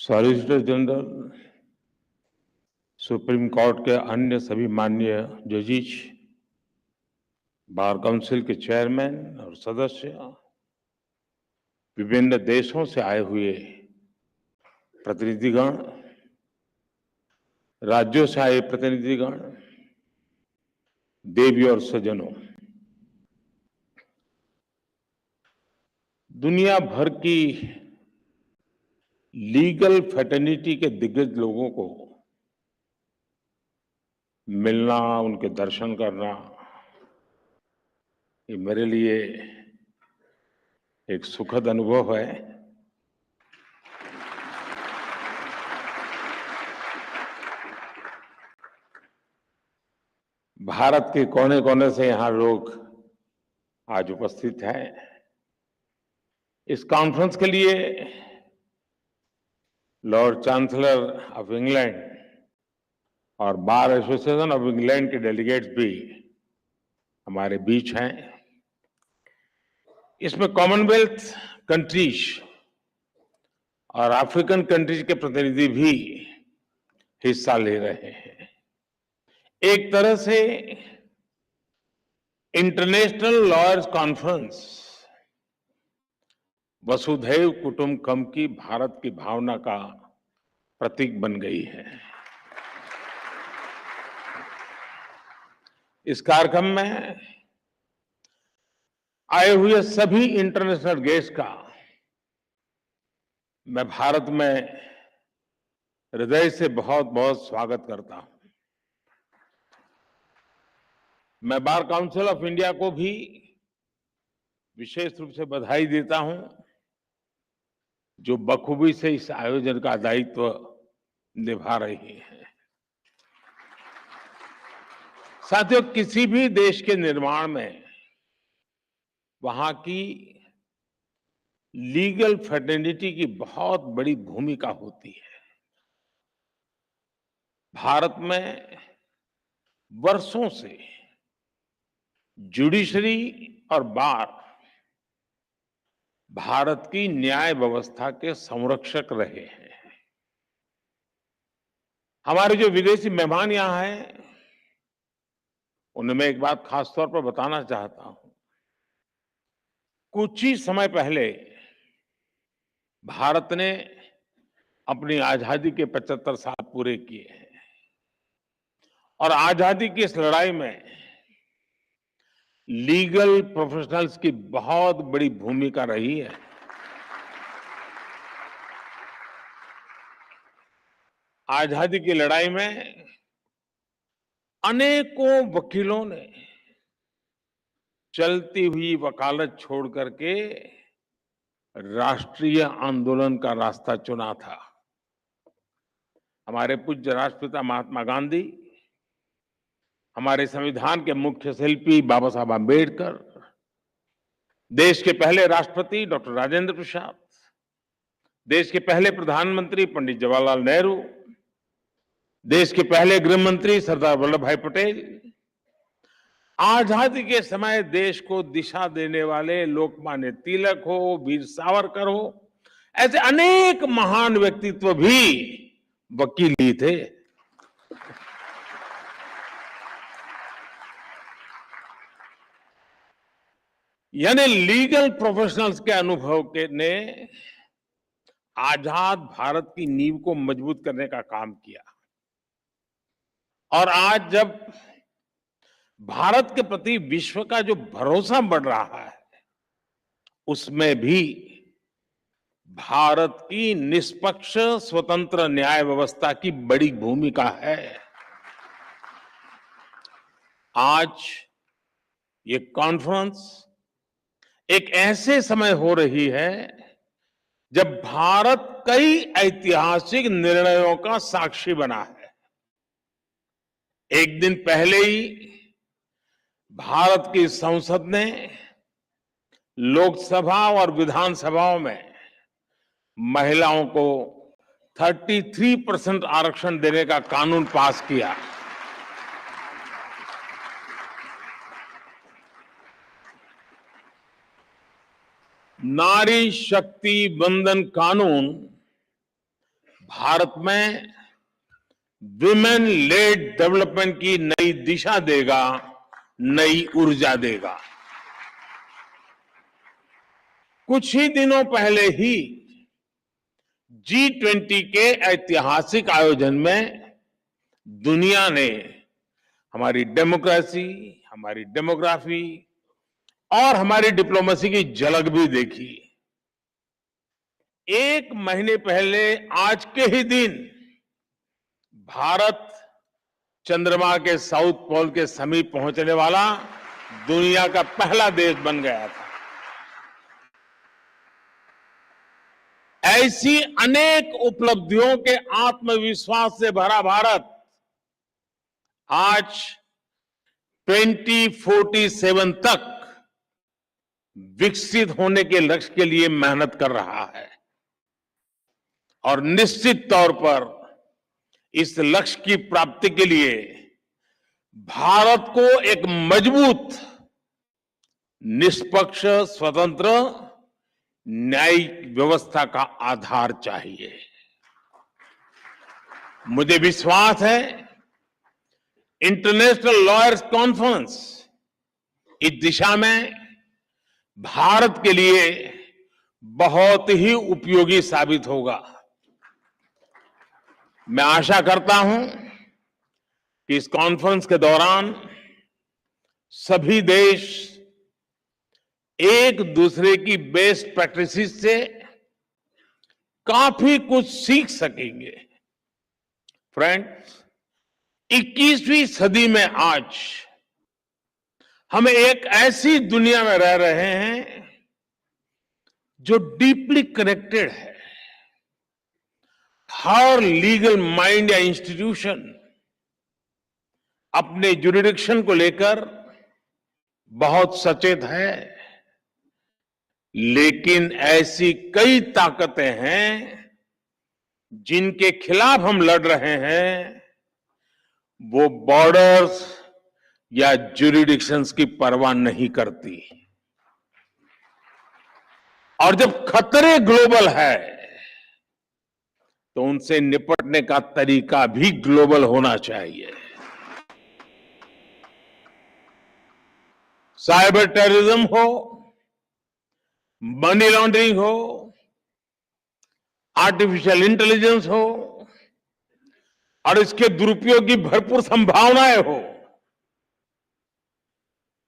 Solicitor general, supreme court के अन्य सभी माननीय जजेस, बार काउंसिल के चेयरमैन और सदस्य, विभिन्न देशों से आए हुए प्रतिनिधिगण, राज्यों से आए प्रतिनिधिगण, देवी और सज्जनों, दुनिया भर की लीगल फ्रेटर्निटी के दिग्गज लोगों को मिलना, उनके दर्शन करना, ये मेरे लिए एक सुखद अनुभव है। भारत के कोने कोने से यहां लोग आज उपस्थित हैं। इस कॉन्फ्रेंस के लिए लॉर्ड चांसलर ऑफ इंग्लैंड और बार एसोसिएशन ऑफ इंग्लैंड के डेलीगेट्स भी हमारे बीच हैं। इसमें कॉमनवेल्थ कंट्रीज और अफ्रीकन कंट्रीज के प्रतिनिधि भी हिस्सा ले रहे हैं। एक तरह से इंटरनेशनल लॉयर्स कॉन्फ्रेंस वसुधैव कुटुंबकम की भारत की भावना का प्रतीक बन गई है। इस कार्यक्रम में आए हुए सभी इंटरनेशनल गेस्ट का मैं भारत में हृदय से बहुत बहुत स्वागत करता हूं। मैं बार काउंसिल ऑफ इंडिया को भी विशेष रूप से बधाई देता हूं, जो बखूबी से इस आयोजन का दायित्व निभा रही है। साथियों, किसी भी देश के निर्माण में वहां की लीगल फ्रेटर्निटी की बहुत बड़ी भूमिका होती है। भारत में वर्षों से जुडिशरी और बार भारत की न्याय व्यवस्था के संरक्षक रहे हैं। हमारे जो विदेशी मेहमान यहां हैं, उन्हें मैं एक बात खास तौर पर बताना चाहता हूं। कुछ ही समय पहले भारत ने अपनी आजादी के 75 साल पूरे किए हैं और आजादी की इस लड़ाई में लीगल प्रोफेशनल्स की बहुत बड़ी भूमिका रही है। आजादी की लड़ाई में अनेकों वकीलों ने चलती हुई वकालत छोड़ करके राष्ट्रीय आंदोलन का रास्ता चुना था। हमारे पूज्य राष्ट्रपिता महात्मा गांधी, हमारे संविधान के मुख्य शिल्पी बाबा साहब आम्बेडकर, देश के पहले राष्ट्रपति डॉक्टर राजेंद्र प्रसाद, देश के पहले प्रधानमंत्री पंडित जवाहरलाल नेहरू, देश के पहले गृह मंत्री सरदार वल्लभ भाई पटेल, आजादी के समय देश को दिशा देने वाले लोकमान्य तिलक हो, वीर सावरकर हो, ऐसे अनेक महान व्यक्तित्व भी वकील ही थे। यानी लीगल प्रोफेशनल्स के अनुभव के ने आजाद भारत की नींव को मजबूत करने का काम किया। और आज जब भारत के प्रति विश्व का जो भरोसा बढ़ रहा है, उसमें भी भारत की निष्पक्ष स्वतंत्र न्याय व्यवस्था की बड़ी भूमिका है। आज ये कॉन्फ्रेंस एक ऐसे समय हो रही है जब भारत कई ऐतिहासिक निर्णयों का साक्षी बना है। एक दिन पहले ही भारत की संसद ने लोकसभा और विधानसभाओं में महिलाओं को 33% आरक्षण देने का कानून पास किया। नारी शक्ति बंधन कानून भारत में विमेन लेड डेवलपमेंट की नई दिशा देगा, नई ऊर्जा देगा। कुछ ही दिनों पहले ही G20 के ऐतिहासिक आयोजन में दुनिया ने हमारी डेमोक्रेसी, हमारी डेमोग्राफी और हमारी डिप्लोमेसी की झलक भी देखी। एक महीने पहले आज के ही दिन भारत चंद्रमा के साउथ पोल के समीप पहुंचने वाला दुनिया का पहला देश बन गया था। ऐसी अनेक उपलब्धियों के आत्मविश्वास से भरा भारत आज 2047 तक विकसित होने के लक्ष्य के लिए मेहनत कर रहा है और निश्चित तौर पर इस लक्ष्य की प्राप्ति के लिए भारत को एक मजबूत, निष्पक्ष, स्वतंत्र, न्यायिक व्यवस्था का आधार चाहिए। मुझे विश्वास है इंटरनेशनल लॉयर्स कॉन्फ्रेंस इस दिशा में भारत के लिए बहुत ही उपयोगी साबित होगा। मैं आशा करता हूं कि इस कॉन्फ्रेंस के दौरान सभी देश एक दूसरे की बेस्ट प्रैक्टिसेस से काफी कुछ सीख सकेंगे। फ्रेंड्स, 21वीं सदी में आज हम एक ऐसी दुनिया में रह रहे हैं जो डीपली कनेक्टेड है। हर लीगल माइंड या इंस्टीट्यूशन अपने ज्यूरिडिक्शन को लेकर बहुत सचेत है, लेकिन ऐसी कई ताकतें हैं जिनके खिलाफ हम लड़ रहे हैं, वो बॉर्डर्स या ज्यूरिडिक्शंस की परवाह नहीं करती। और जब खतरे ग्लोबल है तो उनसे निपटने का तरीका भी ग्लोबल होना चाहिए। साइबर टेररिज्म हो, मनी लॉन्ड्रिंग हो, आर्टिफिशियल इंटेलिजेंस हो और इसके दुरुपयोग की भरपूर संभावनाएं हो,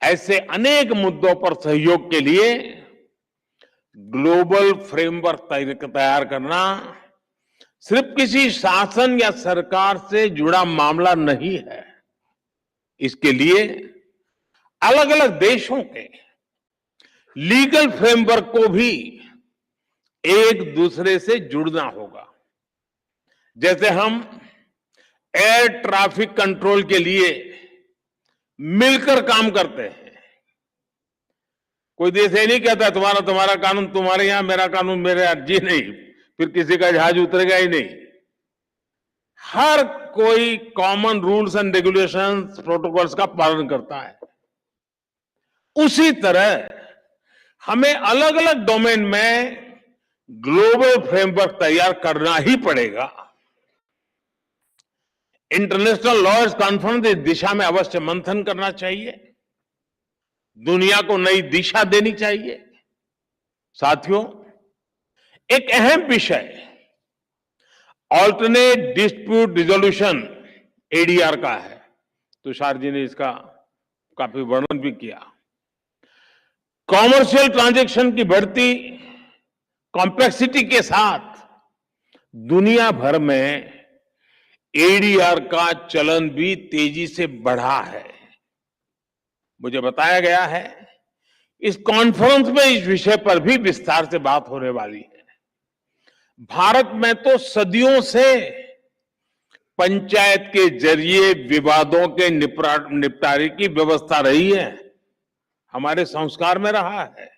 ऐसे अनेक मुद्दों पर सहयोग के लिए ग्लोबल फ्रेमवर्क तैयार करना सिर्फ किसी शासन या सरकार से जुड़ा मामला नहीं है। इसके लिए अलग अलग देशों के लीगल फ्रेमवर्क को भी एक दूसरे से जुड़ना होगा। जैसे हम एयर ट्रैफिक कंट्रोल के लिए मिलकर काम करते हैं। कोई देश ये नहीं कहता तुम्हारा कानून तुम्हारे यहां, मेरा कानून मेरे यहां। जी नहीं, फिर किसी का जहाज उतरेगा ही नहीं। हर कोई common rules and regulations, protocols का पालन करता है। उसी तरह हमें अलग अलग डोमेन में ग्लोबल फ्रेमवर्क तैयार करना ही पड़ेगा। इंटरनेशनल लॉयर्स कॉन्फ्रेंस इस दिशा में अवश्य मंथन करना चाहिए, दुनिया को नई दिशा देनी चाहिए। साथियों, एक अहम विषय ऑल्टरनेट डिस्प्यूट रिजोल्यूशन एडीआर का है। तुषार जी ने इसका काफी वर्णन भी किया। कॉमर्शियल ट्रांजैक्शन की बढ़ती कॉम्प्लेक्सिटी के साथ दुनिया भर में एडीआर का चलन भी तेजी से बढ़ा है। मुझे बताया गया है इस कॉन्फ्रेंस में इस विषय पर भी विस्तार से बात होने वाली है। भारत में तो सदियों से पंचायत के जरिए विवादों के निपटारे की व्यवस्था रही है, हमारे संस्कार में रहा है।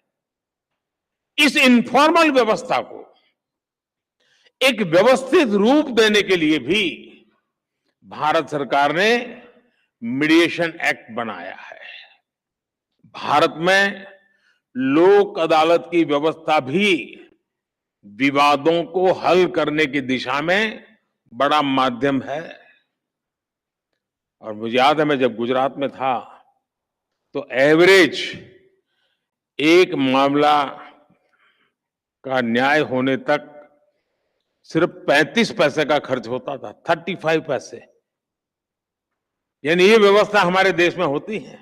इस इनफॉर्मल व्यवस्था को एक व्यवस्थित रूप देने के लिए भी भारत सरकार ने मीडिएशन एक्ट बनाया है। भारत में लोक अदालत की व्यवस्था भी विवादों को हल करने की दिशा में बड़ा माध्यम है। और मुझे याद है, मैं जब गुजरात में था तो एवरेज एक मामला का न्याय होने तक सिर्फ 35 पैसे का खर्च होता था, 35 पैसे। यानी ये व्यवस्था हमारे देश में होती है।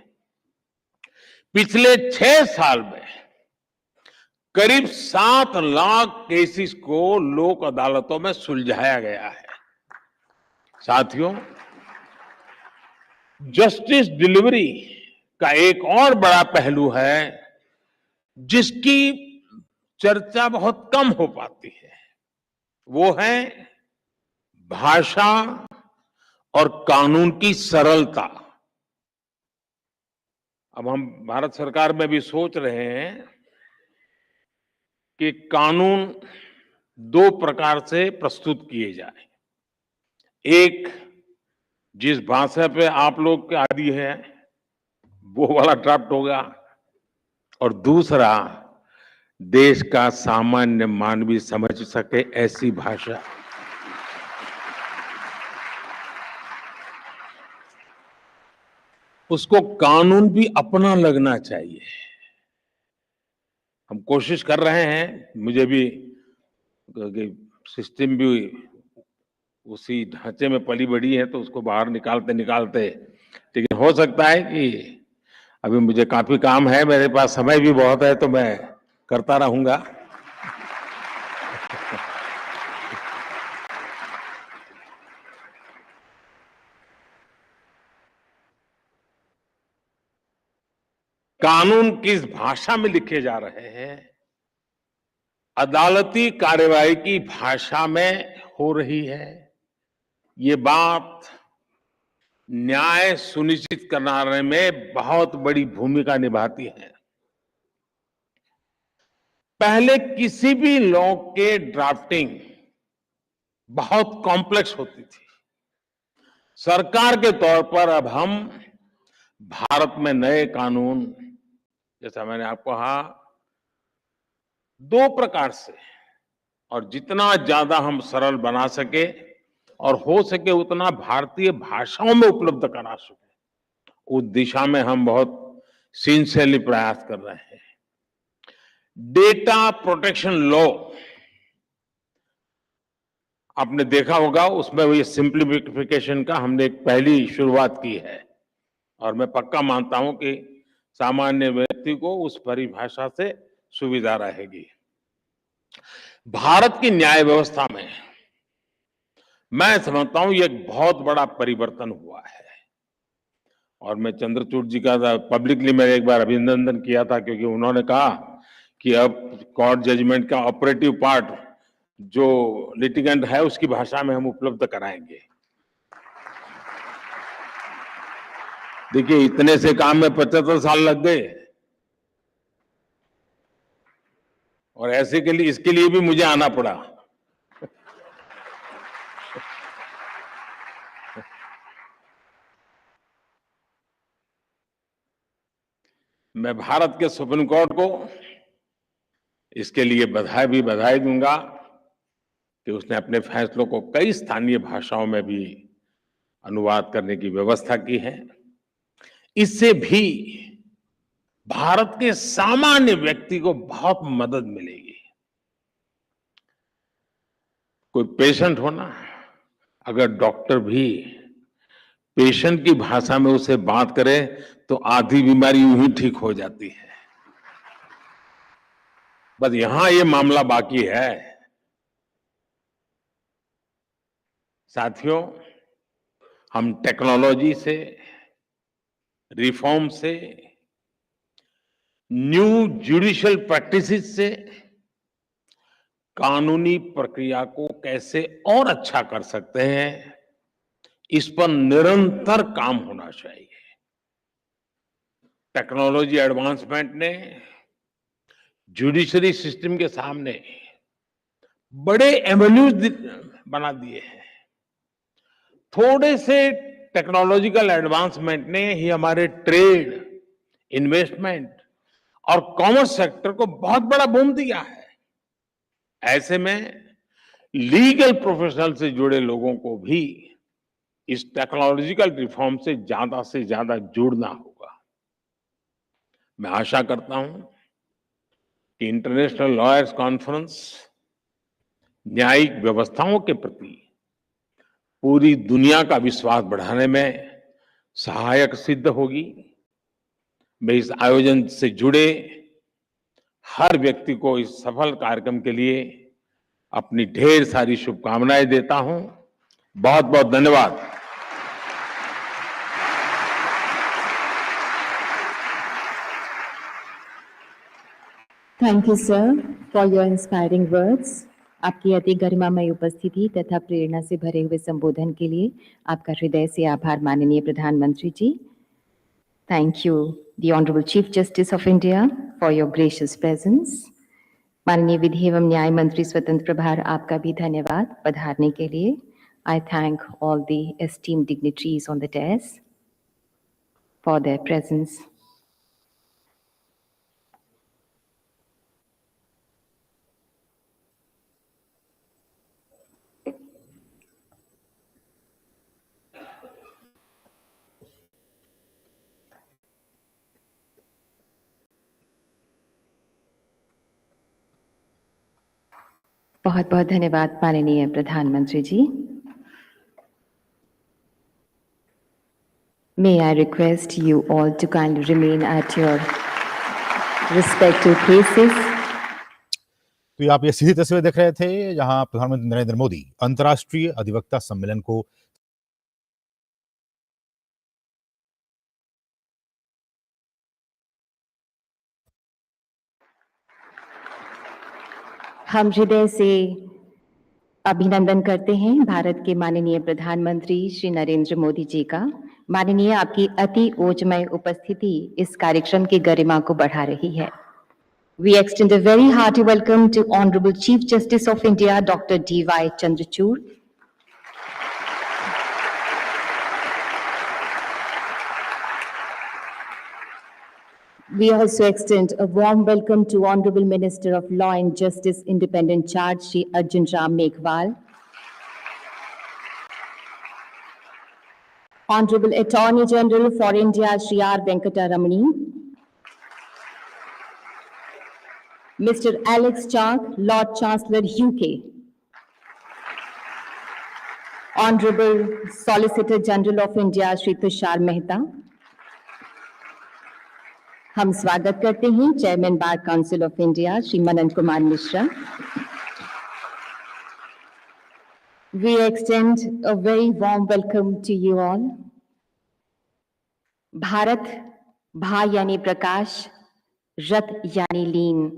पिछले 6 साल में करीब 7 लाख केसेस को लोक अदालतों में सुलझाया गया है। साथियों, जस्टिस डिलीवरी का एक और बड़ा पहलू है जिसकी चर्चा बहुत कम हो पाती है, वो है भाषा और कानून की सरलता। अब हम भारत सरकार में भी सोच रहे हैं कि कानून 2 प्रकार से प्रस्तुत किए जाए। एक, जिस भाषा पे आप लोग के आदी है वो वाला ड्राफ्ट होगा, और दूसरा देश का सामान्य मानवी समझ सके ऐसी भाषा। उसको कानून भी अपना लगना चाहिए। हम कोशिश कर रहे हैं, मुझे भी सिस्टम भी उसी ढांचे में पली बड़ी है, तो उसको बाहर निकालते निकालते, लेकिन हो सकता है कि अभी मुझे काफी काम है, मेरे पास समय भी बहुत है, तो मैं करता रहूंगा। कानून किस भाषा में लिखे जा रहे हैं, अदालती कार्यवाही की भाषा में हो रही है, ये बात न्याय सुनिश्चित कराने में बहुत बड़ी भूमिका निभाती है। पहले किसी भी लॉ के ड्राफ्टिंग बहुत कॉम्प्लेक्स होती थी। सरकार के तौर पर अब हम भारत में नए कानून, जैसा मैंने आपको कहा, 2 प्रकार से, और जितना ज्यादा हम सरल बना सके और हो सके उतना भारतीय भाषाओं में उपलब्ध करा सके, उस दिशा में हम बहुत सिंसियरली प्रयास कर रहे हैं। डेटा प्रोटेक्शन लॉ, आपने देखा होगा, उसमें ये सिंप्लीफिकेशन का हमने एक पहली शुरुआत की है, और मैं पक्का मानता हूं कि सामान्य व्यक्ति को उस परिभाषा से सुविधा रहेगी। भारत की न्याय व्यवस्था में मैं समझता हूं ये एक बहुत बड़ा परिवर्तन हुआ है, और मैं चंद्रचूड़ जी का पब्लिकली मैंने एक बार अभिनंदन किया था, क्योंकि उन्होंने कहा कि अब कोर्ट जजमेंट का ऑपरेटिव पार्ट जो लिटिगेंट है उसकी भाषा में हम उपलब्ध कराएंगे। देखिए, इतने से काम में 75 साल लग गए, और ऐसे के लिए, इसके लिए भी मुझे आना पड़ा। मैं भारत के सुप्रीम कोर्ट को इसके लिए बधाई दूंगा कि उसने अपने फैसलों को कई स्थानीय भाषाओं में भी अनुवाद करने की व्यवस्था की है। इससे भी भारत के सामान्य व्यक्ति को बहुत मदद मिलेगी। कोई पेशेंट हो ना, अगर डॉक्टर भी पेशेंट की भाषा में उसे बात करे तो आधी बीमारी यूं ही ठीक हो जाती है। बस यहां ये मामला बाकी है। साथियों, हम टेक्नोलॉजी से, रिफॉर्म से, न्यू जुडिशियल प्रैक्टिसेस से कानूनी प्रक्रिया को कैसे और अच्छा कर सकते हैं, इस पर निरंतर काम होना चाहिए। टेक्नोलॉजी एडवांसमेंट ने जुडिशरी सिस्टम के सामने बड़े एवेन्यूज बना दिए हैं। थोड़े से टेक्नोलॉजिकल एडवांसमेंट ने ही हमारे ट्रेड, इन्वेस्टमेंट और कॉमर्स सेक्टर को बहुत बड़ा बूम दिया है। ऐसे में लीगल प्रोफेशनल से जुड़े लोगों को भी इस टेक्नोलॉजिकल रिफॉर्म से ज्यादा जुड़ना होगा। मैं आशा करता हूं कि इंटरनेशनल लॉयर्स कॉन्फ्रेंस न्यायिक व्यवस्थाओं के प्रति पूरी दुनिया का विश्वास बढ़ाने में सहायक सिद्ध होगी। मैं इस आयोजन से जुड़े हर व्यक्ति को इस सफल कार्यक्रम के लिए अपनी ढेर सारी शुभकामनाएं देता हूं। बहुत बहुत धन्यवाद। Thank you, sir, for your inspiring words. आपकी अति गरिमामय उपस्थिति तथा प्रेरणा से भरे हुए संबोधन के लिए आपका हृदय से आभार माननीय प्रधानमंत्री जी। Thank you, the Honorable Chief Justice of India, for your gracious presence. माननीय विधि एवं न्याय मंत्री स्वतंत्र प्रभार, आपका भी धन्यवाद पधारने के लिए। I thank all the esteemed dignitaries on the dais for their presence. बहुत बहुत धन्यवाद माननीय प्रधानमंत्री जी। May I request you all to kindly remain at your respective places. तो आप ये सीधी तस्वीर देख रहे थे जहां प्रधानमंत्री नरेंद्र मोदी अंतर्राष्ट्रीय अधिवक्ता सम्मेलन को हम हृदय से अभिनंदन करते हैं भारत के माननीय प्रधानमंत्री श्री नरेंद्र मोदी जी का। माननीय, आपकी अति ओजमय उपस्थिति इस कार्यक्रम की गरिमा को बढ़ा रही है। We extend a very hearty welcome to Honorable Chief Justice of India, Dr. D.Y. Chandrachud. We also extend a warm welcome to Honorable Minister of Law and Justice, Independent Charge, Shri Arjun Ram Meghwal. Honorable Attorney General for India, Shri R. Venkataramani. Mr. Alex Chalk, Lord Chancellor, UK. Honorable Solicitor General of India, Shri Tushar Mehta. हम स्वागत करते हैं chairman Bar Council of India Shri Manan Kumar Mishra. We extend a very warm welcome to you all. Bharat, भा यानी प्रकाश, रत यानी लीन,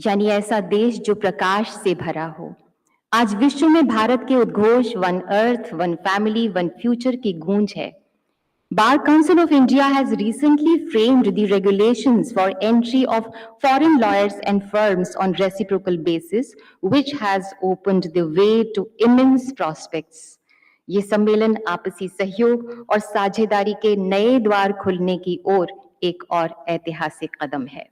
यानी ऐसा देश जो प्रकाश से भरा हो। आज विश्व में भारत के उद्घोष one earth, one family, one future की गूंज है। Bar Council of India has recently framed the regulations for entry of foreign lawyers and firms on reciprocal basis, which has opened the way to immense prospects. ये सम्मेलन आपसी सहयोग और साझेदारी के नए द्वार खुलने की ओर एक और ऐतिहासिक कदम है।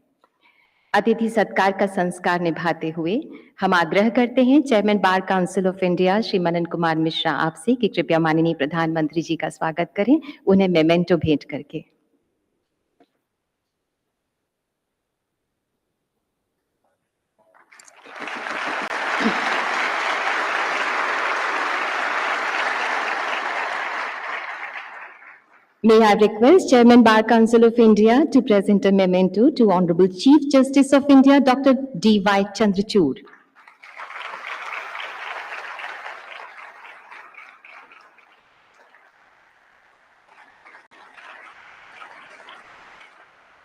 अतिथि सत्कार का संस्कार निभाते हुए हम आग्रह करते हैं chairman Bar Council of India Shri Manan Kumar Mishra आपसे कि कृपया माननीय प्रधानमंत्री जी का स्वागत करें, उन्हें मेमेंटो भेंट करके। May I request Chairman Bar Council of India to present a memento to Honorable Chief Justice of India, Dr. D.Y. Chandrachud.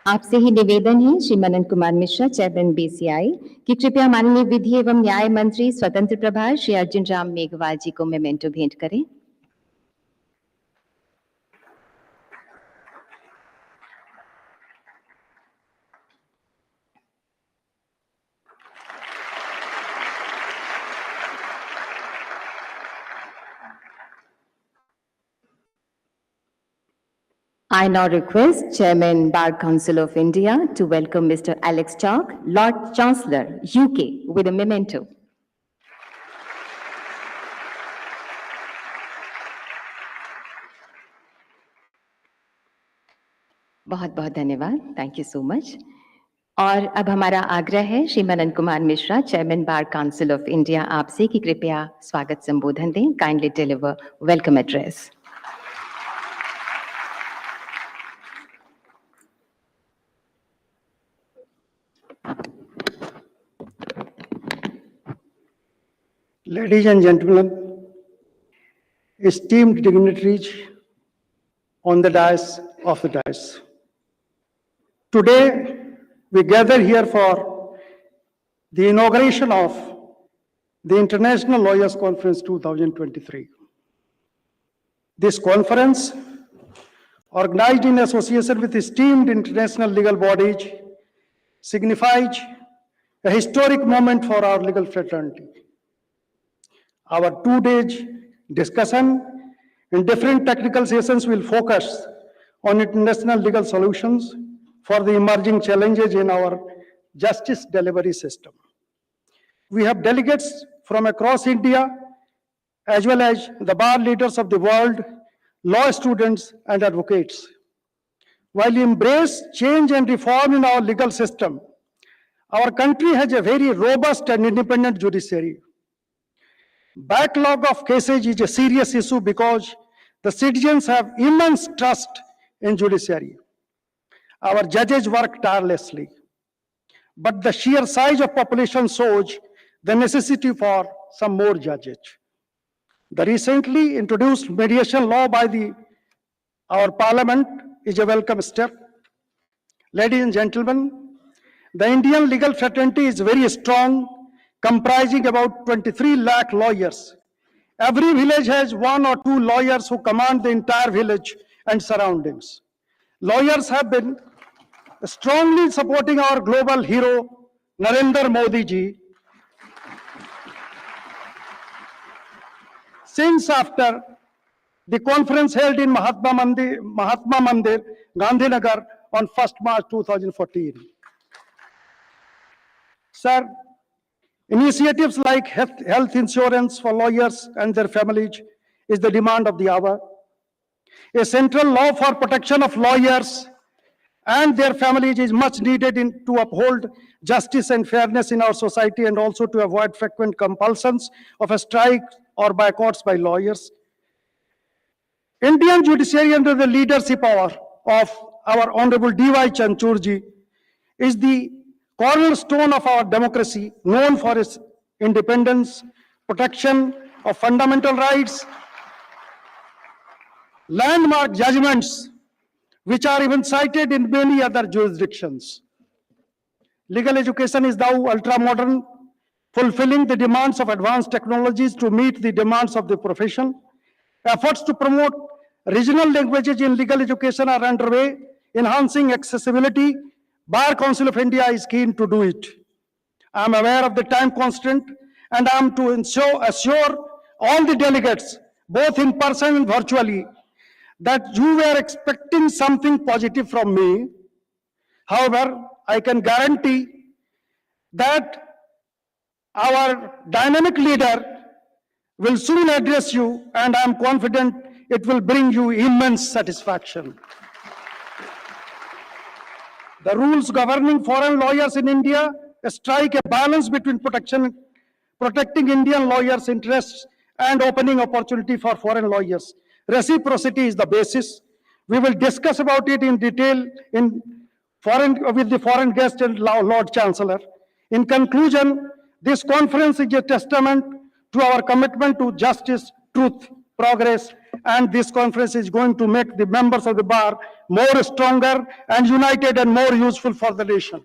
आपसे ही निवेदन है श्री मनन कुमार मिश्रा, चेयरमैन बीसीआई, कि कृपया माननीय विधि एवं न्याय मंत्री स्वतंत्र प्रभार श्री अर्जुन राम मेघवाल जी को मेमेंटो भेंट करें। I now request Chairman Bar Council of India to welcome Mr. Alex Chalk, Lord Chancellor, UK, with a memento. बहुत बहुत धन्यवाद, थैंक यू सो मच। और अब हमारा आग्रह है Shri Manan Kumar Mishra, chairman Bar Council of India, आपसे कि कृपया स्वागत संबोधन दें। Kindly deliver welcome address. Ladies and gentlemen, esteemed dignitaries on the dais of the dais. Today, we gather here for the inauguration of the International Lawyers Conference 2023. This conference, organized in association with esteemed international legal bodies, signifies a historic moment for our legal fraternity. Our 2 days discussion in different technical sessions will focus on international legal solutions for the emerging challenges in our justice delivery system. We have delegates from across India, as well as the bar leaders of the world, law students and advocates. While we embrace change and reform in our legal system, our country has a very robust and independent judiciary. Backlog of cases is a serious issue because the citizens have immense trust in judiciary. Our judges work tirelessly, but the sheer size of population shows the necessity for some more judges. The recently introduced mediation law by our parliament is a welcome step. Ladies and gentlemen, the Indian legal fraternity is very strong, comprising about 23 lakh lawyers. Every village has 1 or 2 lawyers who command the entire village and surroundings. Lawyers have been strongly supporting our global hero, Narendra Modi ji, since after the conference held in Mahatma Mandir, Gandhinagar on 1st March 2014. Sir, initiatives like health insurance for lawyers and their families is the demand of the hour. A central law for protection of lawyers and their families is much needed to uphold justice and fairness in our society, and also to avoid frequent compulsions of a strike or boycotts by lawyers. Indian judiciary under the leadership of our Honorable D.Y. Chanchurji is the cornerstone of our democracy, known for its independence, protection of fundamental rights, landmark judgments, which are even cited in many other jurisdictions. Legal education is now ultra-modern, fulfilling the demands of advanced technologies to meet the demands of the profession. Efforts to promote regional languages in legal education are underway, enhancing accessibility. Bar Council of India is keen to do it. I am aware of the time constraint, and I am to assure all the delegates, both in person and virtually, that you were expecting something positive from me. However, I can guarantee that our dynamic leader will soon address you, and I am confident it will bring you immense satisfaction. The rules governing foreign lawyers in India strike a balance between protecting Indian lawyers' interests and opening opportunity for foreign lawyers. Reciprocity is the basis. We will discuss about it in detail with the foreign guest and Lord Chancellor. In conclusion, this conference is a testament to our commitment to justice, truth, progress, and this conference is going to make the members of the bar more stronger and united and more useful for the nation.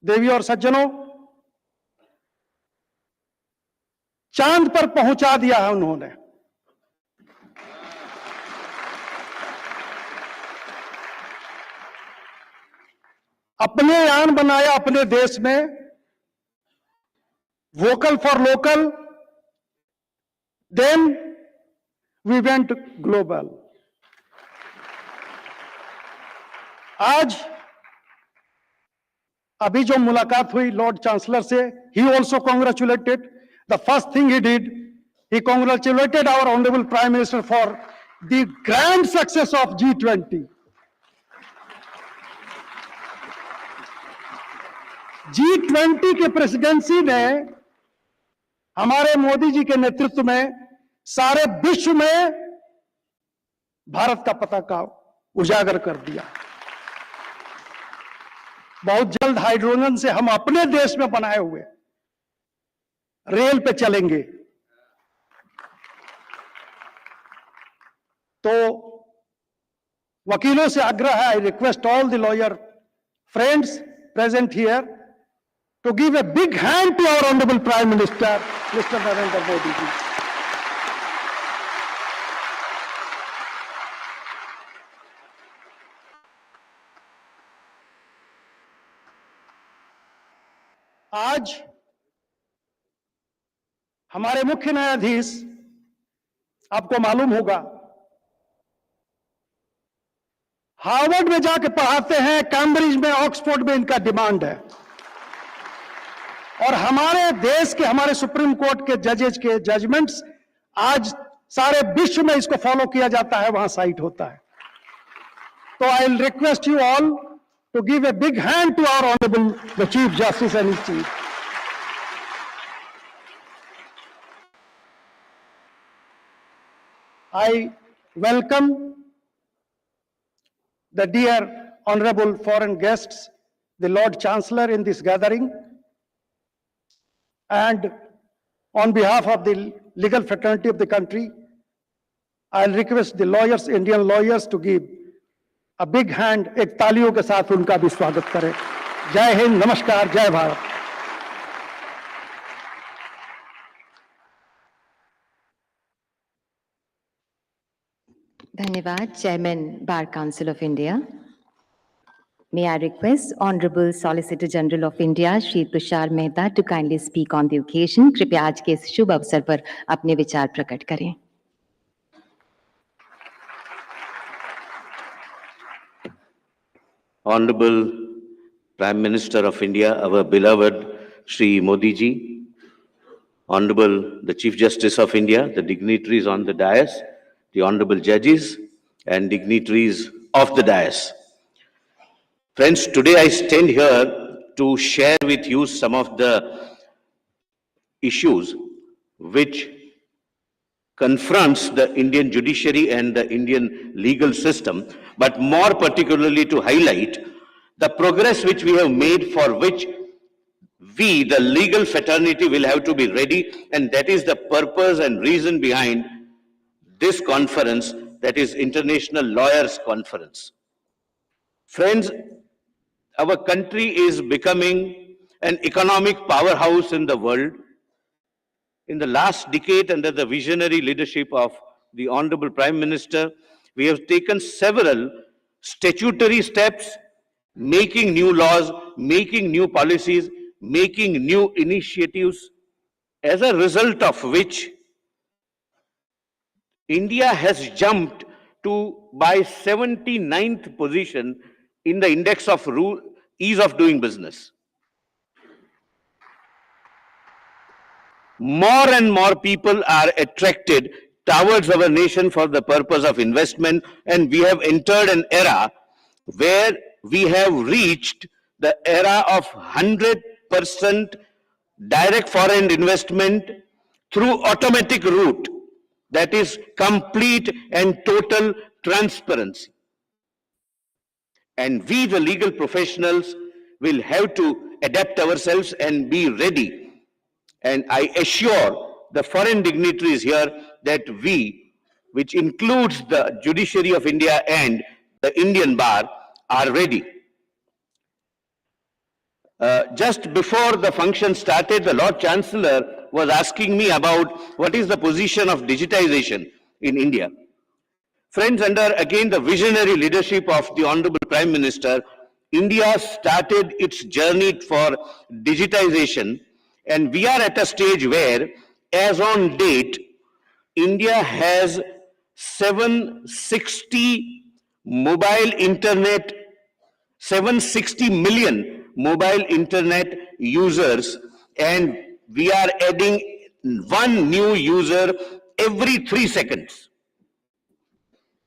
देवी और सज्जनों, चांद पर पहुंचा दिया है उन्होंने। अपने यान बनाया अपने देश में, vocal for local, then we went global. आज अभी जो मुलाकात हुई लॉर्ड चांसलर से, he also congratulated. The first thing he did, he congratulated our honorable Prime Minister for the grand success of G20. G20 के प्रेसिडेंसी ने हमारे मोदी जी के नेतृत्व में सारे विश्व में भारत का पताका उजागर कर दिया। बहुत जल्द हाइड्रोजन से हम अपने देश में बनाए हुए रेल पे चलेंगे। तो वकीलों से आग्रह है, I request all the lawyer friends present here to give a big hand to our Honorable Prime Minister, Mr. Narendra Modi ji. आज हमारे मुख्य न्यायाधीश, आपको मालूम होगा, हार्वर्ड में जाके पढ़ाते हैं, कैम्ब्रिज में, ऑक्सफोर्ड में इनका डिमांड है। और हमारे देश के, हमारे सुप्रीम कोर्ट के जजेस के जजमेंट्स आज सारे विश्व में इसको फॉलो किया जाता है, वहां साइट होता है। तो I will request you all to give a big hand to our honourable the chief justice and his chief. I welcome the dear honorable foreign guests, the Lord Chancellor in this gathering, and on behalf of the legal fraternity of the country, I'll request the lawyers, Indian lawyers, to give a big hand, एक तालियों के साथ उनका भी स्वागत करें। जय हिंद, नमस्कार, जय भारत। धन्यवाद, chairman Bar Council of India. May I request Honorable Solicitor General of India, Shri Tushar Mehta, to kindly speak on the occasion. कृपया आज के इस शुभ अवसर पर अपने विचार प्रकट करें। Honorable Prime Minister of India, our beloved Shri Modi ji, Honorable the Chief Justice of India, the dignitaries on the dais, the honorable judges and dignitaries of the dais. Friends, today I stand here to share with you some of the issues which confronts the Indian judiciary and the Indian legal system, but more particularly to highlight the progress which we have made, for which we, the legal fraternity, will have to be ready, and that is the purpose and reason behind this conference, that is International Lawyers Conference. Friends, our country is becoming an economic powerhouse in the world. In the last decade, under the visionary leadership of the Honorable Prime Minister, we have taken several statutory steps, making new laws, making new policies, making new initiatives, as a result of which India has jumped to by 79th position in the index of ease of doing business. More and more people are attracted towards our nation for the purpose of investment, and we have entered an era where we have reached the era of 100% direct foreign investment through automatic route, that is complete and total transparency. And we, the legal professionals, will have to adapt ourselves and be ready. And I assure the foreign dignitaries here that we, which includes the judiciary of India and the Indian bar, are ready. Just before the function started, the Lord Chancellor was asking me about what is the position of digitization in India. Friends, under again the visionary leadership of the Honorable Prime Minister, India started its journey for digitization, and we are at a stage where, as on date, India has 760 million mobile internet users, and we are adding one new user every 3 seconds.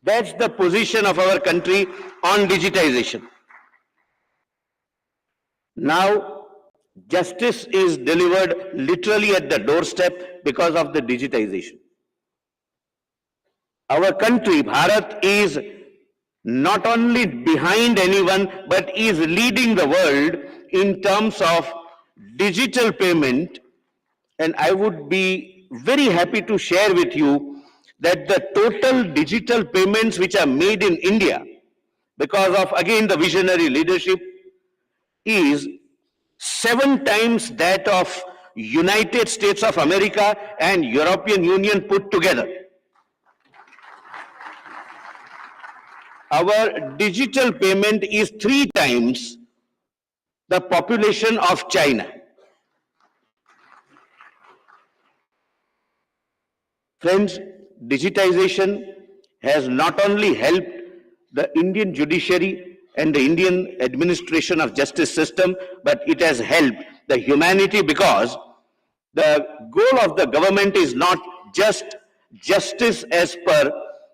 That's the position of our country on digitization. Now, justice is delivered literally at the doorstep because of the digitization. Our country, Bharat, is not only behind anyone, but is leading the world in terms of digital payment. And I would be very happy to share with you that the total digital payments which are made in India, because of again the visionary leadership, is 7 times that of United States of America and European Union put together. Our digital payment is 3 times the population of China. Friends, digitization has not only helped the Indian judiciary and the Indian administration of justice system, but it has helped the humanity, because the goal of the government is not just justice as per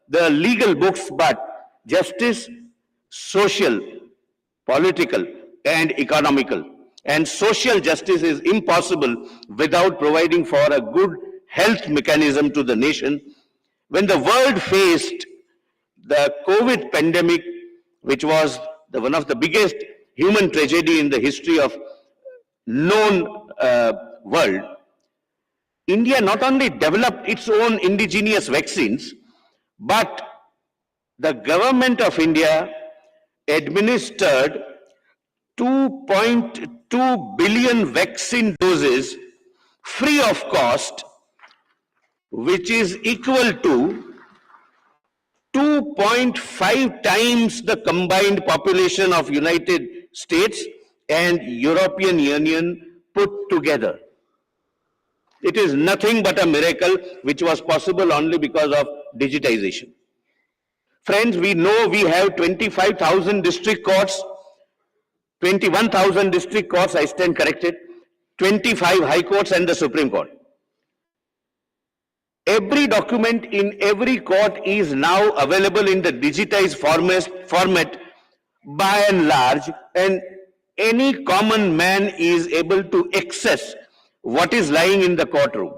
the legal books, but justice, social, political, and economical. And social justice is impossible without providing for a good health mechanism to the nation. When the world faced the COVID pandemic, which was one of the biggest human tragedy in the history of known world, India not only developed its own indigenous vaccines, but the government of India administered 2.2 billion vaccine doses free of cost, which is equal to 2.5 times the combined population of United States and European Union put together. It is nothing but a miracle which was possible only because of digitization. Friends, we know we have 25,000 district courts, 21,000 district courts, I stand corrected, 25 high courts and the Supreme Court. Every document in every court is now available in the digitized format by and large, and any common man is able to access what is lying in the courtroom.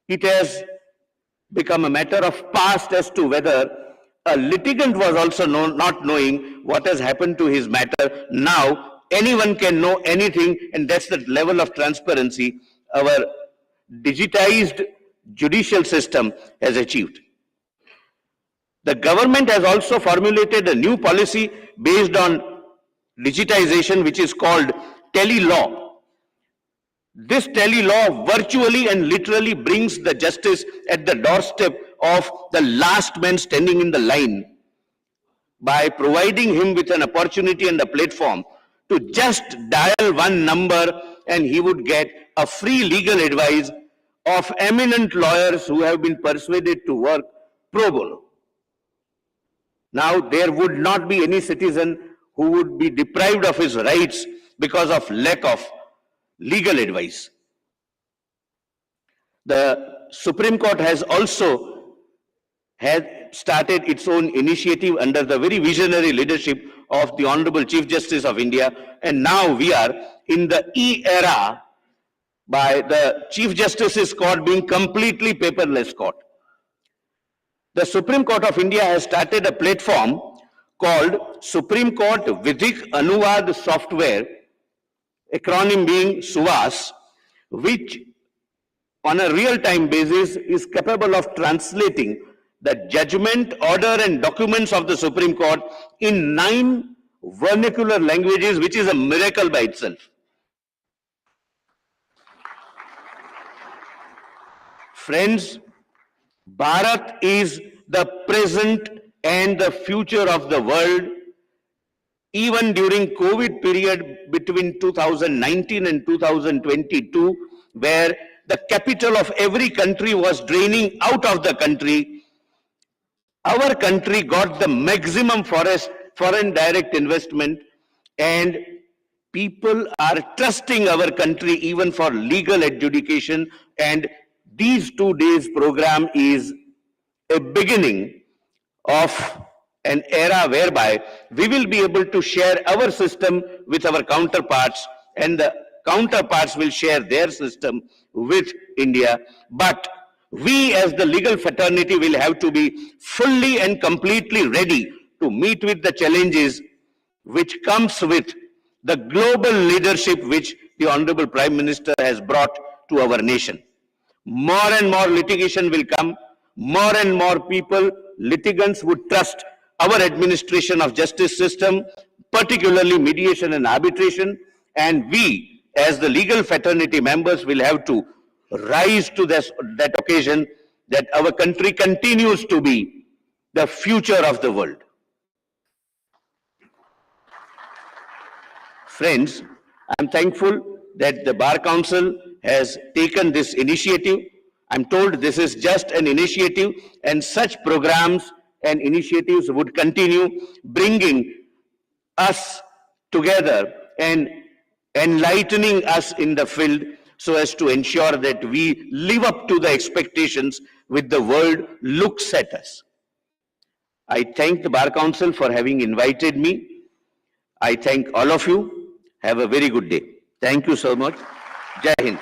It has become a matter of past as to whether a litigant was also not knowing what has happened to his matter. Now anyone can know anything, and that's the level of transparency our digitized judicial system has achieved. The government has also formulated a new policy based on digitization, which is called tele-law. This tele-law virtually and literally brings the justice at the doorstep of the last man standing in the line by providing him with an opportunity and a platform to just dial one number, and he would get a free legal advice of eminent lawyers who have been persuaded to work pro bono. Now there would not be any citizen who would be deprived of his rights because of lack of legal advice. The Supreme Court has also started its own initiative under the very visionary leadership of the Honorable Chief Justice of India, and now we are in the e-era by the Chief Justice's court being completely paperless court. The Supreme Court of India has started a platform called Supreme Court Vidhik Anuvad Software, acronym being SUVAS, which on a real-time basis is capable of translating the judgment, order and documents of the Supreme Court in 9 vernacular languages, which is a miracle by itself. Friends, Bharat is the present and the future of the world. Even during COVID period between 2019 and 2022, where the capital of every country was draining out of the country, our country got the maximum foreign direct investment, and people are trusting our country even for legal adjudication, and these 2 days program is a beginning of an era whereby we will be able to share our system with our counterparts, and the counterparts will share their system with India. But we as the legal fraternity will have to be fully and completely ready to meet with the challenges which comes with the global leadership which the Honorable Prime Minister has brought to our nation. More and more litigation will come, more and more people, litigants would trust our administration of justice system, particularly mediation and arbitration, and we as the legal fraternity members will have to rise to that occasion that our country continues to be the future of the world. Friends, I'm thankful that the Bar Council has taken this initiative. I'm told this is just an initiative, and such programs and initiatives would continue, bringing us together and enlightening us in the field so as to ensure that we live up to the expectations which the world looks at us. I thank the Bar Council for having invited me. I thank all of you. Have a very good day. Thank you so much. Jai Hind.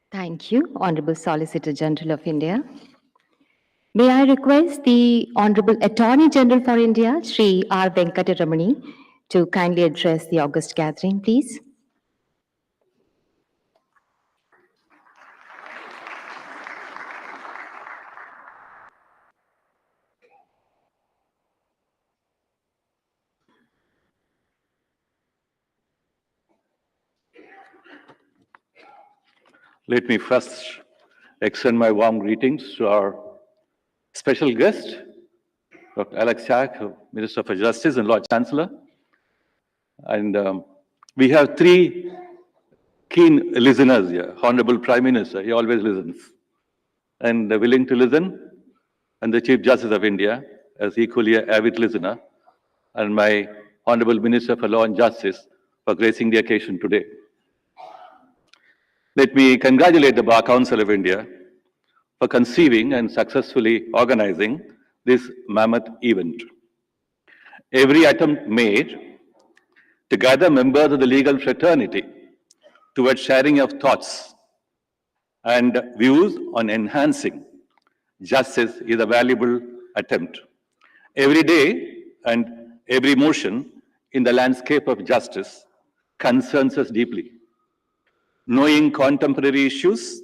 Thank you, Honorable Solicitor General of India. May I request the Honorable Attorney General for India, Shri R. Venkataramani, to kindly address the august gathering, please. Let me first extend my warm greetings to our special guest, Dr. Alex Chak, Minister for Justice and Lord Chancellor. And we have three keen listeners here. Honorable Prime Minister, he always listens and willing to listen. And the Chief Justice of India, as equally an avid listener. And my Honorable Minister for Law and Justice for gracing the occasion today. Let me congratulate the Bar Council of India for conceiving and successfully organizing this mammoth event. Every attempt made to gather members of the legal fraternity towards sharing of thoughts and views on enhancing justice is a valuable attempt. Every day and every motion in the landscape of justice concerns us deeply. Knowing contemporary issues,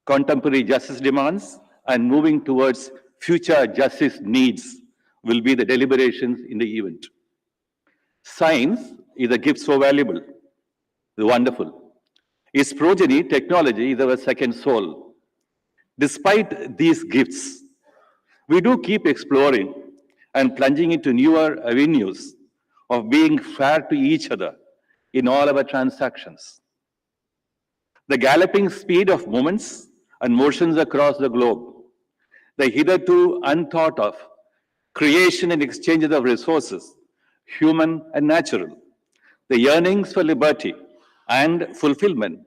contemporary justice demands, and moving towards future justice needs will be the deliberations in the event. Science is a gift so valuable, wonderful. Its progeny, technology, is our second soul. Despite these gifts, we do keep exploring and plunging into newer avenues of being fair to each other in all our transactions. The galloping speed of movements and motions across the globe, the hitherto unthought of creation and exchanges of resources, human and natural, the yearnings for liberty and fulfillment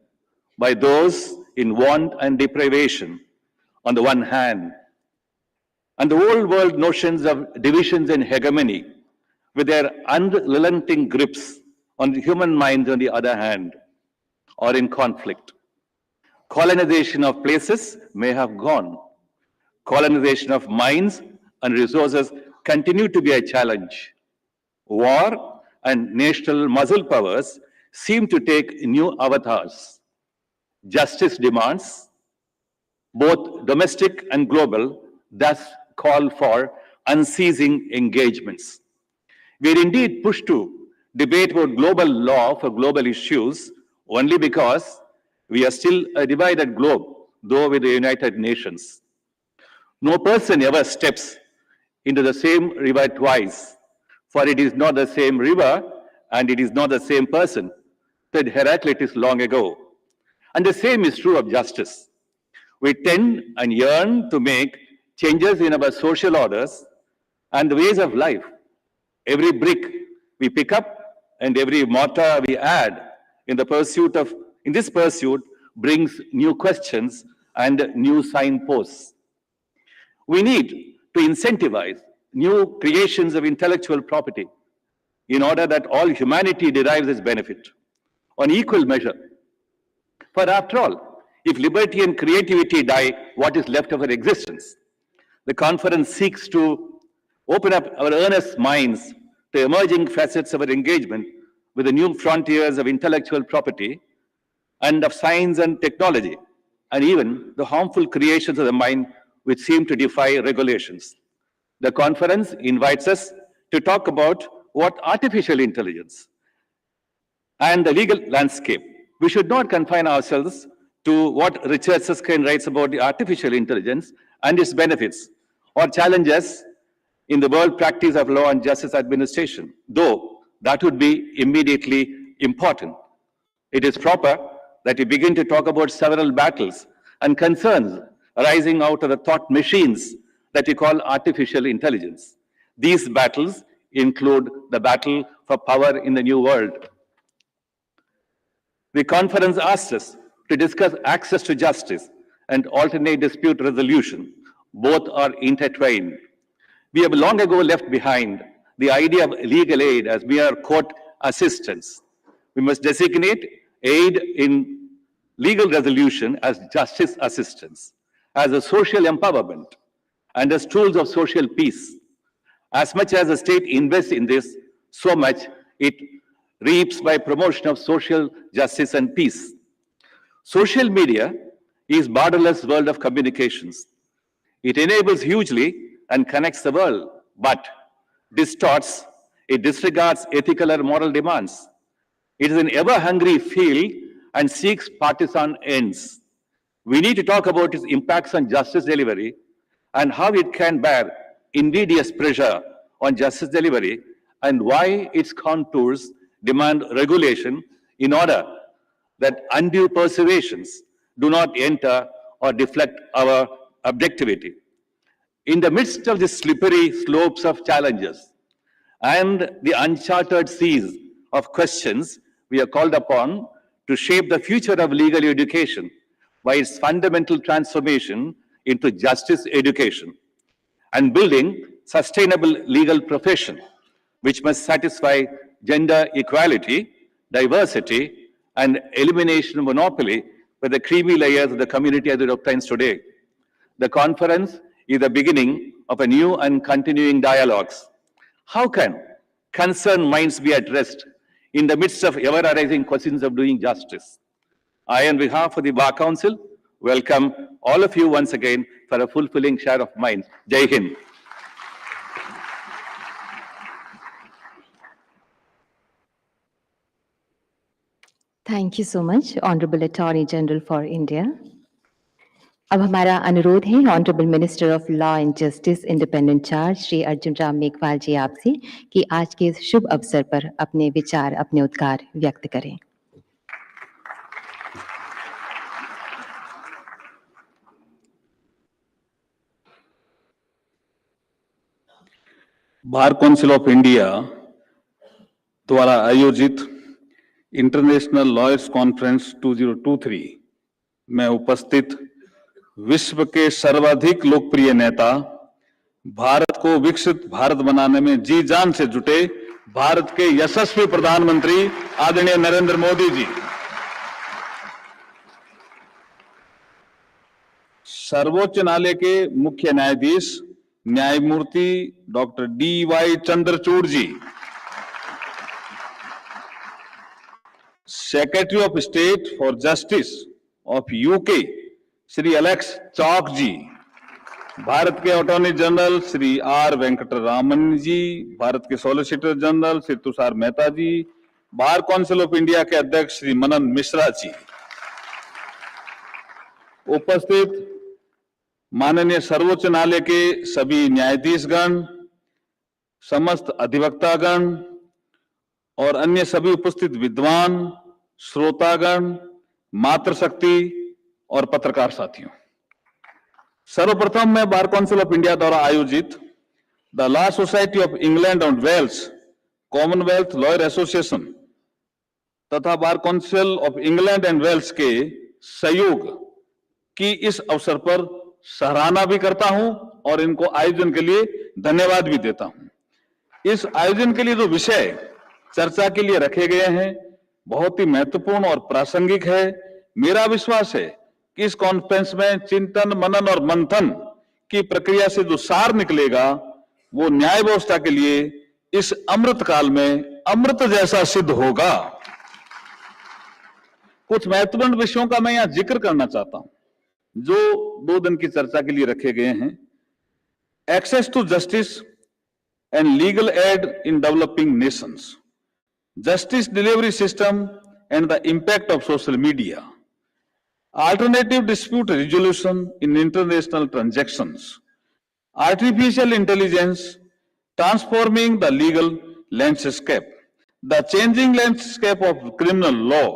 by those in want and deprivation on the one hand, and the old world notions of divisions and hegemony with their unrelenting grips on the human minds on the other hand, or in conflict. Colonization of places may have gone. Colonization of minds and resources continue to be a challenge. War and national muscle powers seem to take new avatars. Justice demands, both domestic and global, thus call for unceasing engagements. We are indeed pushed to debate about global law for global issues only because we are still a divided globe, though with the United Nations. No person ever steps into the same river twice, for it is not the same river and it is not the same person, said Heraclitus long ago. And the same is true of justice. We tend and yearn to make changes in our social orders and the ways of life. Every brick we pick up and every mortar we add in the pursuit of in this pursuit brings new questions and new signposts. We need to incentivize new creations of intellectual property in order that all humanity derives its benefit on equal measure. For after all, if liberty and creativity die, what is left of our existence? The conference seeks to open up our earnest minds to emerging facets of our engagement with the new frontiers of intellectual property and of science and technology, and even the harmful creations of the mind which seem to defy regulations. The conference invites us to talk about what artificial intelligence and the legal landscape. We should not confine ourselves to what Richard Susskind writes about the artificial intelligence and its benefits, or challenges in the world practice of law and justice administration, though that would be immediately important. It is proper that we begin to talk about several battles and concerns arising out of the thought machines that we call artificial intelligence. These battles include the battle for power in the new world. The conference asked us to discuss access to justice and alternate dispute resolution. Both are intertwined. We have long ago left behind the idea of legal aid as mere court assistance. We must designate aid in legal resolution as justice assistance, as a social empowerment, and as tools of social peace. As much as the state invests in this, so much it reaps by promotion of social justice and peace. Social media is borderless world of communications. It enables hugely and connects the world, but distorts, it disregards ethical or moral demands. It is an ever-hungry field and seeks partisan ends. We need to talk about its impacts on justice delivery and how it can bear invidious pressure on justice delivery, and why its contours demand regulation in order that undue persuasions do not enter or deflect our objectivity. In the midst of the slippery slopes of challenges and the uncharted seas of questions, we are called upon to shape the future of legal education by its fundamental transformation into justice education and building sustainable legal profession, which must satisfy gender equality, diversity, and elimination of monopoly by the creamy layers of the community as it obtains today. The conference is the beginning of a new and continuing dialogues. How can concerned minds be addressed in the midst of ever-arising questions of doing justice? I, on behalf of the Bar Council, welcome all of you once again for a fulfilling share of minds. Jai Hind. Thank you so much honourable attorney general for India. अब हमारा अनुरोध है honourable minister of law and justice independent charge Shri Arjun Ram Meghwal ji आपसे कि आज के इस शुभ अवसर पर अपने विचार, अपने उद्गार व्यक्त करें। बार काउंसिल ऑफ इंडिया द्वारा आयोजित इंटरनेशनल लॉयर्स कॉन्फ्रेंस 2023 में उपस्थित विश्व के सर्वाधिक लोकप्रिय नेता, भारत को विकसित भारत बनाने में जी जान से जुटे भारत के यशस्वी प्रधानमंत्री आदरणीय नरेंद्र मोदी जी, सर्वोच्च न्यायालय के मुख्य न्यायाधीश न्यायमूर्ति doctor D.Y. Chandrachud ji, secretary of state for justice of UK Shri Alex Chalk ji, Bharat के attorney general Shri R. Venkataraman ji, Bharat के solicitor general Shri Tushar Mehta ji, Bar Council of India के अध्यक्ष श्री मनन मिश्रा जी, उपस्थित माननीय सर्वोच्च न्यायालय के सभी न्यायाधीशगण, समस्त अधिवक्तागण और अन्य सभी उपस्थित विद्वान, श्रोतागण, मातृशक्ति और पत्रकार साथियों, सर्वप्रथम मैं बार काउंसिल ऑफ इंडिया द्वारा आयोजित the Law Society of England and Wales Commonwealth lawyer association तथा Bar Council of England and Wales के सहयोग की इस अवसर पर सराहना भी करता हूं और इनको आयोजन के लिए धन्यवाद भी देता हूं। इस आयोजन के लिए जो विषय चर्चा के लिए रखे गए हैं बहुत ही महत्वपूर्ण और प्रासंगिक है। मेरा विश्वास है कि इस कॉन्फ्रेंस में चिंतन, मनन और मंथन की प्रक्रिया से जो सार निकलेगा वो न्याय व्यवस्था के लिए इस अमृत काल में अमृत जैसा सिद्ध होगा। कुछ महत्वपूर्ण विषयों का मैं यहां जिक्र करना चाहता हूं जो 2 दिन की चर्चा के लिए रखे गए हैं। Access to justice and legal aid in developing nations, justice delivery system and the impact of social media, alternative dispute resolution in international transactions, artificial intelligence transforming the legal landscape, the changing landscape of criminal law,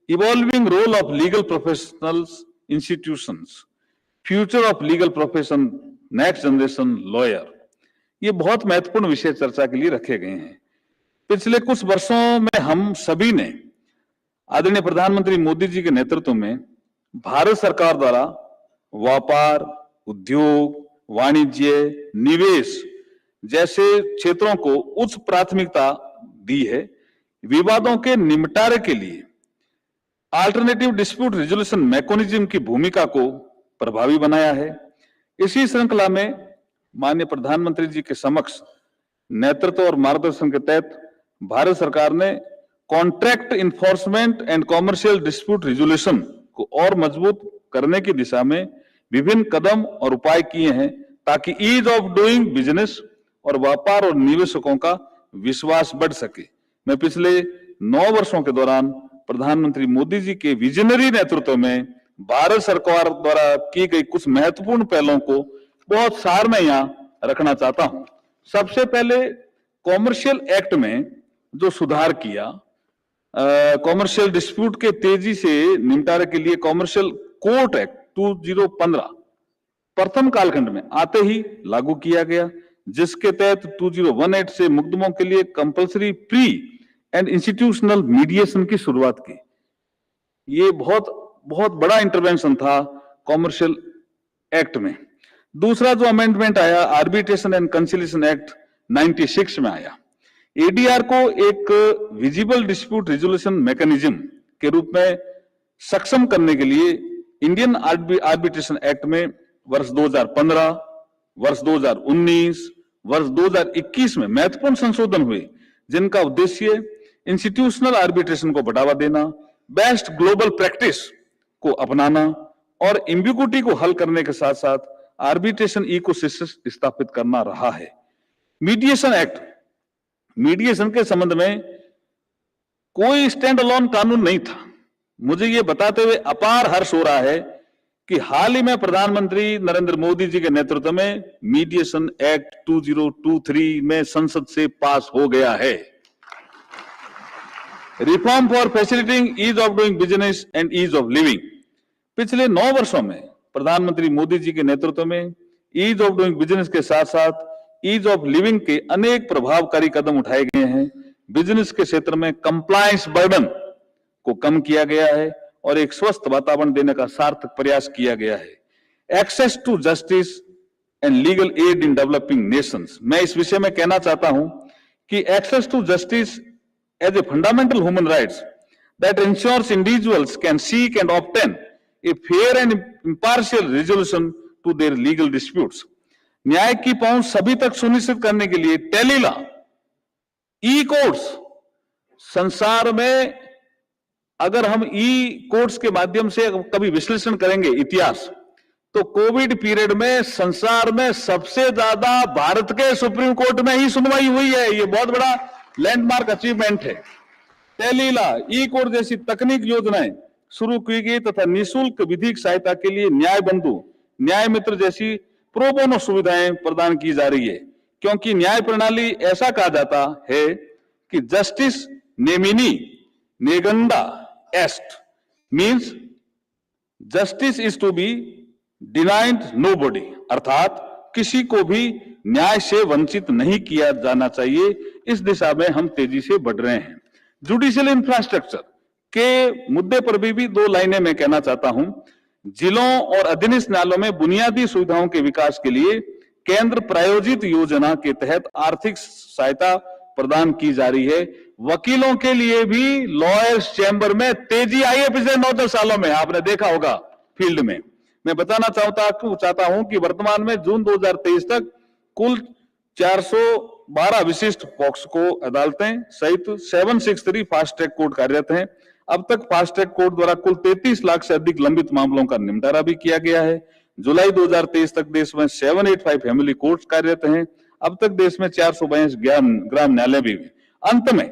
evolving role of legal professionals institutions, future of legal profession, next generation lawyer। ये बहुत महत्वपूर्ण विषय चर्चा के लिए रखे गए हैं। पिछले कुछ वर्षों में हम सभी ने आदरणीय प्रधानमंत्री मोदी जी के नेतृत्व में भारत सरकार द्वारा व्यापार, उद्योग, वाणिज्य, निवेश जैसे क्षेत्रों को उच्च प्राथमिकता दी है। विवादों के निपटारे के लिए अल्टरनेटिव डिस्प्यूट रिजोल्यूशन मैकेनिज्म की भूमिका को प्रभावी बनाया है। इसी श्रृंखला में माननीय प्रधानमंत्री जी के समक्ष नेतृत्व और मार्गदर्शन के तहत भारत सरकार ने contract enforcement and commercial dispute resolution को और मजबूत करने की दिशा में विभिन्न कदम और उपाय किए हैं ताकि ईज ऑफ डूइंग बिजनेस और व्यापार और निवेशकों का विश्वास बढ़ सके। मैं पिछले 9 वर्षों के दौरान प्रधानमंत्री मोदी जी के विजनरी नेतृत्व में भारत सरकार द्वारा की गई कुछ महत्वपूर्ण पहलों को बहुत सार में यहां रखना चाहता हूं। सबसे पहले कॉमर्शियल एक्ट में जो सुधार किया, कॉमर्शियल डिस्प्यूट के तेजी से निपटारे के लिए कॉमर्शियल कोर्ट एक्ट 2015 प्रथम कालखंड में आते ही लागू किया गया, जिसके तहत 2018 से मुकदमों के लिए compulsory pre and institutional mediation की शुरुआत की। ये बहुत बड़ा इंटरवेंशन था कॉमर्शियल एक्ट में। दूसरा जो अमेंडमेंट आया, आर्बिट्रेशन एंड कंसिलिएशन एक्ट 96 में आया। एडीआर को एक विजिबल डिस्प्यूट रिजोल्यूशन मैकेनिज्म के रूप में सक्षम करने के लिए इंडियन आर्बिट्रेशन एक्ट में वर्ष 2015, वर्ष 2019, वर्ष 2021 में महत्वपूर्ण संशोधन हुए, जिनका उद्देश्य इंस्टीट्यूशनल आर्बिट्रेशन को बढ़ावा देना, बेस्ट ग्लोबल प्रैक्टिस को अपनाना और एम्बिगुइटी को हल करने के साथ साथ आर्बिट्रेशन इकोसिस्टम स्थापित करना रहा है। मीडिएशन एक्ट, मीडिएशन के संबंध में कोई स्टैंड अलोन कानून नहीं था। मुझे ये बताते हुए अपार हर्ष हो रहा है कि हाल ही में प्रधानमंत्री नरेंद्र मोदी जी के नेतृत्व में मीडिएशन एक्ट 2023 में संसद से पास हो गया है। Reform for facilitating ease of doing business and ease of living. पिछले 9 वर्षों में प्रधानमंत्री मोदी जी के नेतृत्व में ईज ऑफ डूइंग बिजनेस के साथ साथ ईज ऑफ लिविंग के अनेक प्रभावकारी कदम उठाए गए हैं। बिजनेस के क्षेत्र में कंप्लायंस बर्डन को कम किया गया है और एक स्वस्थ वातावरण देने का सार्थक प्रयास किया गया है। Access to justice and legal aid in developing nations, मैं इस विषय में कहना चाहता हूं कि access to justice as a fundamental human rights that ensures individuals can seek and obtain a fair and impartial resolution to their legal disputes. न्याय की पहुंच सभी तक सुनिश्चित करने के लिए टेलीलॉ, ई कोर्ट्स, संसार में अगर हम ई कोर्ट्स के माध्यम से कभी विश्लेषण करेंगे इतिहास, तो कोविड पीरियड में संसार में सबसे ज्यादा भारत के सुप्रीम कोर्ट में ही सुनवाई हुई है। ये बहुत बड़ा लैंडमार्क अचीवमेंट है। टेलीलॉ, ई कोर्ट जैसी तकनीक योजनाएं शुरू की गई तथा निःशुल्क विधिक सहायता के लिए न्याय बंधु, न्याय मित्र जैसी प्रो बोनो सुविधाएं प्रदान की जा रही है, क्योंकि न्याय प्रणाली ऐसा कहा जाता है कि जस्टिस नेमिनी नेगंडा एस्ट means justice is to be denied nobody, अर्थात किसी को भी न्याय से वंचित नहीं किया जाना चाहिए। इस दिशा में हम तेजी से बढ़ रहे हैं। जुडिशियल इंफ्रास्ट्रक्चर के मुद्दे पर भी 2 लाइनें मैं कहना चाहता हूं। जिलों और अधीनस्थ न्यायालयों में बुनियादी सुविधाओं के विकास के लिए केंद्र प्रायोजित योजना के तहत आर्थिक सहायता प्रदान की जा रही है। वकीलों के लिए भी लॉयर्स चैम्बर में तेजी आई है पिछले 9-10 सालों में, आपने देखा होगा फील्ड में। मैं बताना चाहता हूं कि वर्तमान में जून 2023 तक कुल 412 विशिष्ट पॉक्सो अदालतें सहित 763 फास्ट ट्रैक कोर्ट कार्यरत हैं। अब तक फास्ट ट्रैक कोर्ट द्वारा कुल 33 लाख से अधिक लंबित मामलों का निपटारा भी किया गया है। जुलाई 2023 तक देश में 785 फैमिली कोर्ट कार्यरत हैं। अब तक देश में 422 ग्राम न्यायालय भी हैं। अंत में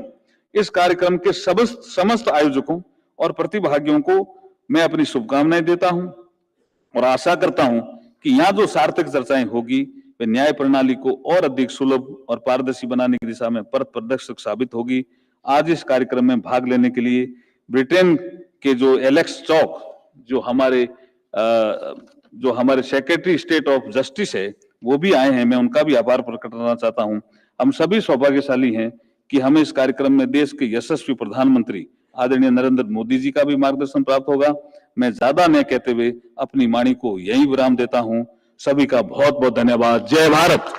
इस कार्यक्रम के समस्त आयोजकों और प्रतिभागियों को मैं अपनी शुभकामनाएं देता हूं और आशा करता हूं कि यहाँ जो सार्थक चर्चाएं होगी वे न्याय प्रणाली को और अधिक सुलभ और पारदर्शी बनाने की दिशा में पथ प्रदर्शक साबित होगी। आज इस कार्यक्रम में भाग लेने के लिए ब्रिटेन के जो एलेक्स चौक जो हमारे सेक्रेटरी स्टेट ऑफ जस्टिस है वो भी आए हैं, मैं उनका भी आभार प्रकट करना चाहता हूं। हम सभी सौभाग्यशाली हैं कि हमें इस कार्यक्रम में देश के यशस्वी प्रधानमंत्री आदरणीय नरेंद्र मोदी जी का भी मार्गदर्शन प्राप्त होगा। मैं ज्यादा न कहते हुए अपनी वाणी को यहीं विराम देता हूं। सभी का बहुत बहुत धन्यवाद। जय भारत।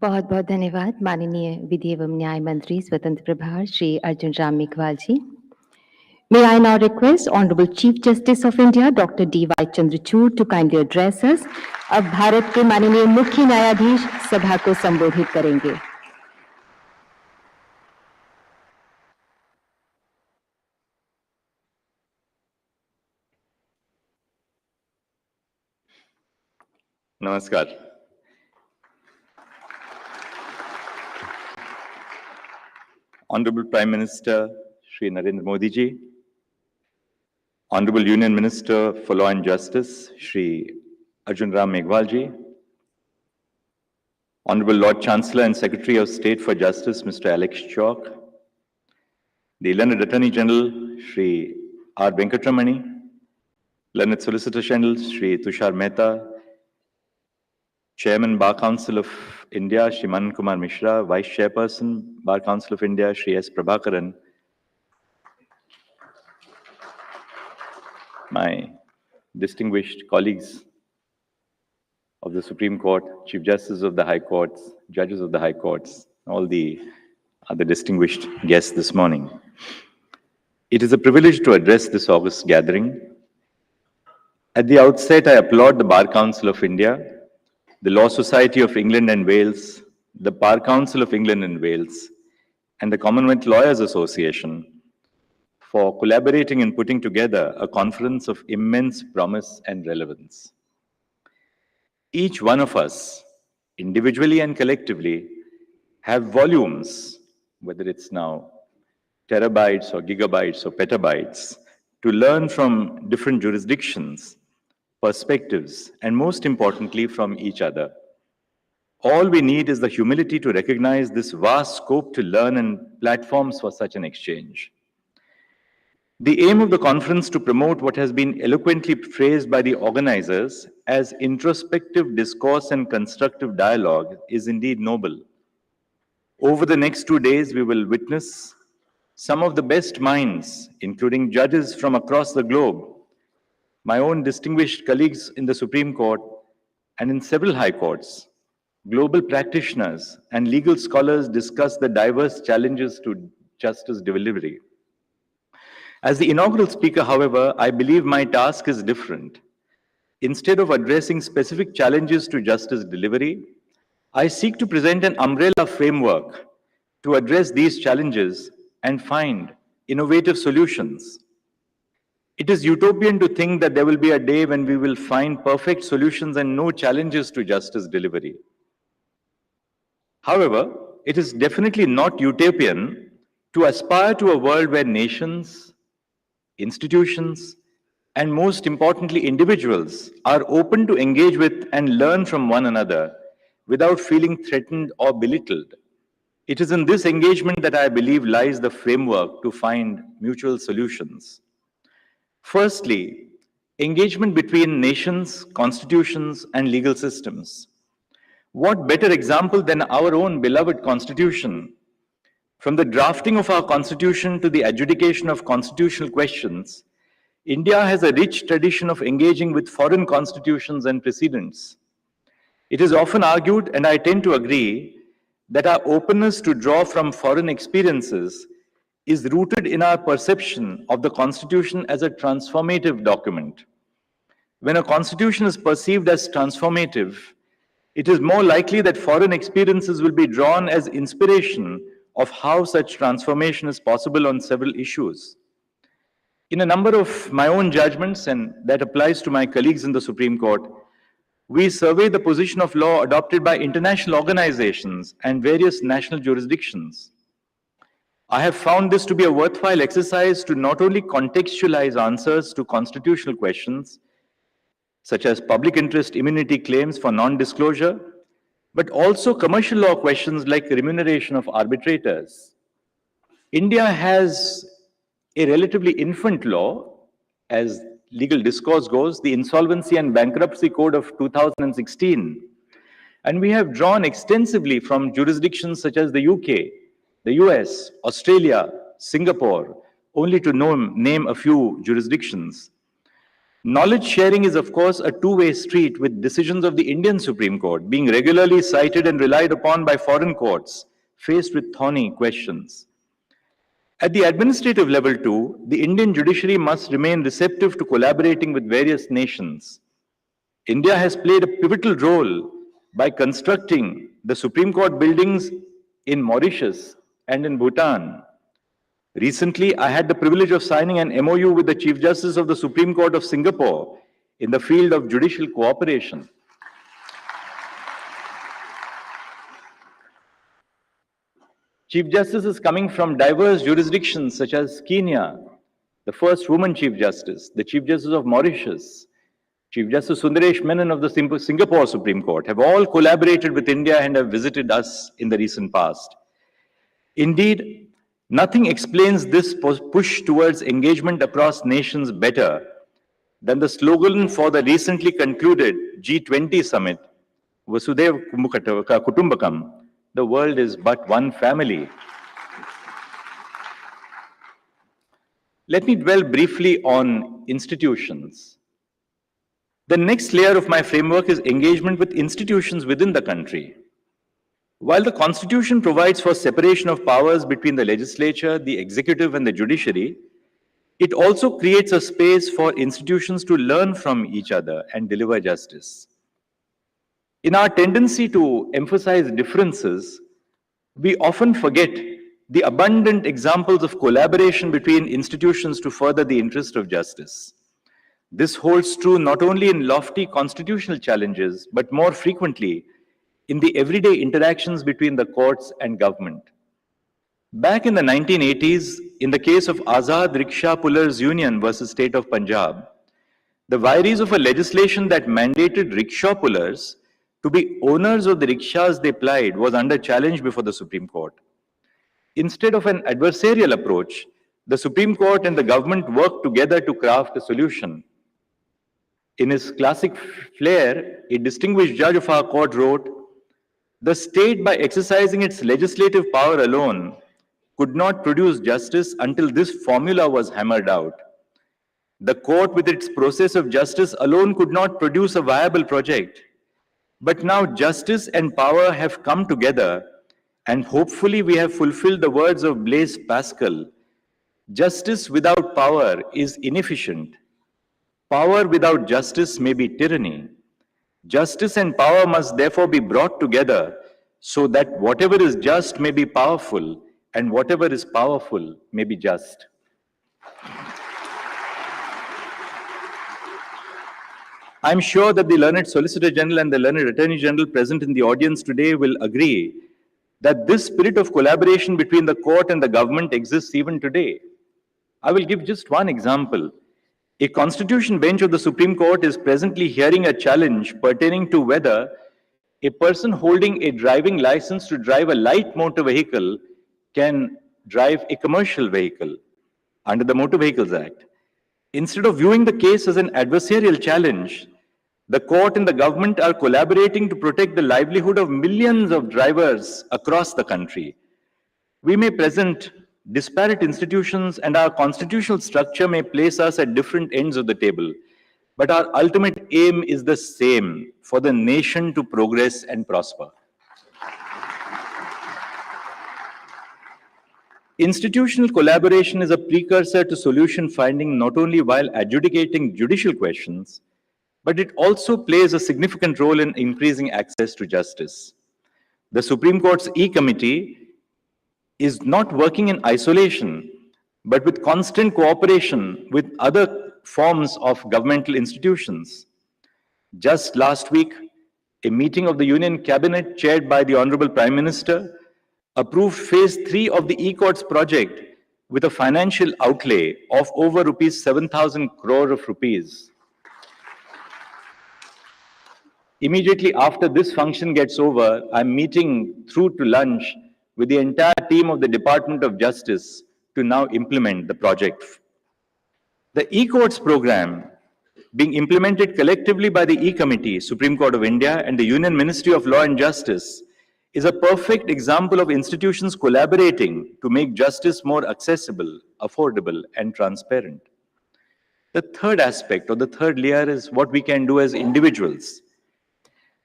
बहुत बहुत धन्यवाद माननीय विधि एवं न्याय मंत्री स्वतंत्र प्रभार श्री अर्जुन राम मेघवाल जी। May I now request Honorable Chief Justice of India Dr. D.Y. Chandrachud to kindly address us। अब भारत के माननीय मुख्य न्यायाधीश सभा को संबोधित करेंगे। नमस्कार। Honorable Prime Minister Shri Narendra Modi ji, Honorable Union Minister for Law and Justice Shri Arjun Ram Meghwal ji, Honorable Lord Chancellor and Secretary of State for Justice Mr. Alex Chalk, the Learned Attorney General Shri R. Venkatramani, Learned Solicitor General Shri Tushar Mehta, Chairman Bar Council of India Shri Manan Kumar Mishra, Vice Chairperson Bar Council of India Shri S. Prabhakaran, my distinguished colleagues of the Supreme Court, Chief Justices of the High Courts, Judges of the High Courts, all the other distinguished guests this morning. It is a privilege to address this august gathering. At the outset, I applaud the Bar Council of India, the Law Society of England and Wales, the Bar Council of England and Wales, and the Commonwealth Lawyers Association for collaborating in putting together a conference of immense promise and relevance. Each one of us, individually and collectively, have volumes, whether it's now terabytes or gigabytes or petabytes, to learn from different jurisdictions, perspectives, and most importantly, from each other. All we need is the humility to recognize this vast scope to learn and platforms for such an exchange. The aim of the conference to promote what has been eloquently phrased by the organizers as introspective discourse and constructive dialogue is indeed noble. Over the next 2 days, we will witness some of the best minds, including judges from across the globe, my own distinguished colleagues in the Supreme Court and in several high courts, global practitioners and legal scholars discuss the diverse challenges to justice delivery. As the inaugural speaker, however, I believe my task is different. Instead of addressing specific challenges to justice delivery, I seek to present an umbrella framework to address these challenges and find innovative solutions. It is utopian to think that there will be a day when we will find perfect solutions and no challenges to justice delivery. However, it is definitely not utopian to aspire to a world where nations, institutions, and most importantly, individuals are open to engage with and learn from one another without feeling threatened or belittled. It is in this engagement that I believe lies the framework to find mutual solutions. Firstly, engagement between nations, constitutions, and legal systems. What better example than our own beloved Constitution? From the drafting of our Constitution to the adjudication of constitutional questions, India has a rich tradition of engaging with foreign constitutions and precedents. It is often argued, and I tend to agree, that our openness to draw from foreign experiences is rooted in our perception of the Constitution as a transformative document. When a constitution is perceived as transformative, it is more likely that foreign experiences will be drawn as inspiration of how such transformation is possible on several issues. In a number of my own judgments, and that applies to my colleagues in the Supreme Court, we survey the position of law adopted by international organizations and various national jurisdictions. I have found this to be a worthwhile exercise to not only contextualize answers to constitutional questions, such as public interest immunity claims for non-disclosure, but also commercial law questions like remuneration of arbitrators. India has a relatively infant law, as legal discourse goes, the Insolvency and Bankruptcy Code of 2016. And we have drawn extensively from jurisdictions such as the UK, the US, Australia, Singapore, only to name a few jurisdictions. Knowledge sharing is, of course, a two-way street, with decisions of the Indian Supreme Court being regularly cited and relied upon by foreign courts faced with thorny questions. At the administrative level too, the Indian judiciary must remain receptive to collaborating with various nations. India has played a pivotal role by constructing the Supreme Court buildings in Mauritius and in Bhutan. Recently, I had the privilege of signing an MOU with the Chief Justice of the Supreme Court of Singapore in the field of judicial cooperation. Chief Justices coming from diverse jurisdictions such as Kenya, the first woman Chief Justice, the Chief Justice of Mauritius, Chief Justice Sundaresh Menon of the Singapore Supreme Court have all collaborated with India and have visited us in the recent past. Indeed, nothing explains this push towards engagement across nations better than the slogan for the recently concluded G20 summit, Vasudhaiva Kutumbakam, the world is but one family. Let me dwell briefly on institutions. The next layer of my framework is engagement with institutions within the country. While the Constitution provides for separation of powers between the legislature, the executive, and the judiciary, it also creates a space for institutions to learn from each other and deliver justice. In our tendency to emphasize differences, we often forget the abundant examples of collaboration between institutions to further the interest of justice. This holds true not only in lofty constitutional challenges, but more frequently in the everyday interactions between the courts and government. Back in the 1980s, in the case of Azad Rickshaw Pullers Union versus State of Punjab, the vagaries of a legislation that mandated rickshaw pullers to be owners of the rickshaws they plied was under challenge before the Supreme Court. Instead of an adversarial approach, the Supreme Court and the government worked together to craft a solution. In his classic flair, a distinguished judge of our court wrote, "The state, by exercising its legislative power alone, could not produce justice until this formula was hammered out. The court, with its process of justice alone, could not produce a viable project. But now justice and power have come together, and hopefully we have fulfilled the words of Blaise Pascal. Justice without power is inefficient. Power without justice may be tyranny. Justice and power must therefore be brought together so that whatever is just may be powerful, and whatever is powerful may be just." I'm sure that the learned Solicitor General and the learned Attorney General present in the audience today will agree that this spirit of collaboration between the court and the government exists even today. I will give just one example. A constitution bench of the Supreme Court is presently hearing a challenge pertaining to whether a person holding a driving license to drive a light motor vehicle can drive a commercial vehicle under the Motor Vehicles Act. Instead of viewing the case as an adversarial challenge, The court and the government are collaborating to protect the livelihood of millions of drivers across the country. We may present disparate institutions and our constitutional structure may place us at different ends of the table, but our ultimate aim is the same: for the nation to progress and prosper. Institutional collaboration is a precursor to solution finding not only while adjudicating judicial questions, but it also plays a significant role in increasing access to justice. The Supreme Court's E-Committee is not working in isolation, but with constant cooperation with other forms of governmental institutions. Just last week, a meeting of the Union Cabinet chaired by the Honorable Prime Minister approved Phase 3 of the E-Courts project with a financial outlay of over 7,000 crore rupees. Immediately after this function gets over, I'm meeting through to lunch with the entire team of the Department of Justice to now implement the project. The E-Courts program, being implemented collectively by the E-Committee, Supreme Court of India, and the Union Ministry of Law and Justice, is a perfect example of institutions collaborating to make justice more accessible, affordable, and transparent. The third aspect, or the third layer, is what we can do as individuals.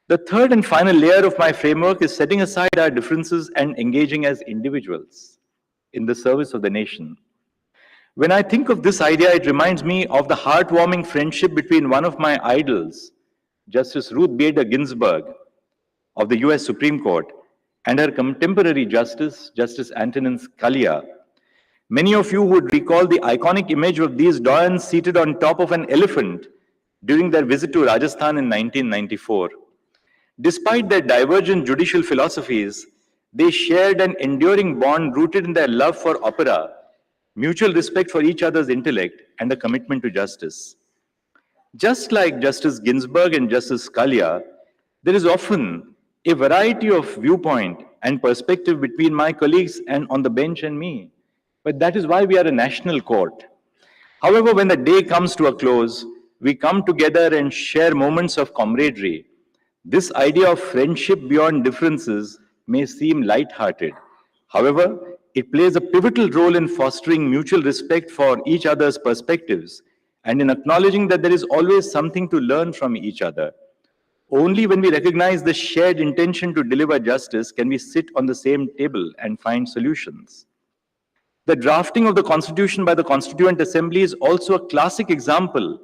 The third and final layer of my framework is setting aside our differences and engaging as individuals in the service of the nation. When I think of this idea, it reminds me of the heartwarming friendship between one of my idols, Justice Ruth Bader Ginsburg of the US Supreme Court, and her contemporary Justice Antonin Scalia. Many of you would recall the iconic image of these doyens seated on top of an elephant during their visit to Rajasthan in 1994. Despite their divergent judicial philosophies, they shared an enduring bond rooted in their love for opera, mutual respect for each other's intellect, and a commitment to justice. Just like Justice Ginsburg and Justice Scalia, there is often a variety of viewpoint and perspective between my colleagues and on the bench and me. But that is why we are a national court. However, when the day comes to a close, we come together and share moments of camaraderie. This idea of friendship beyond differences may seem light-hearted. However, it plays a pivotal role in fostering mutual respect for each other's perspectives and in acknowledging that there is always something to learn from each other. Only when we recognize the shared intention to deliver justice can we sit on the same table and find solutions. The drafting of the Constitution by the Constituent Assembly is also a classic example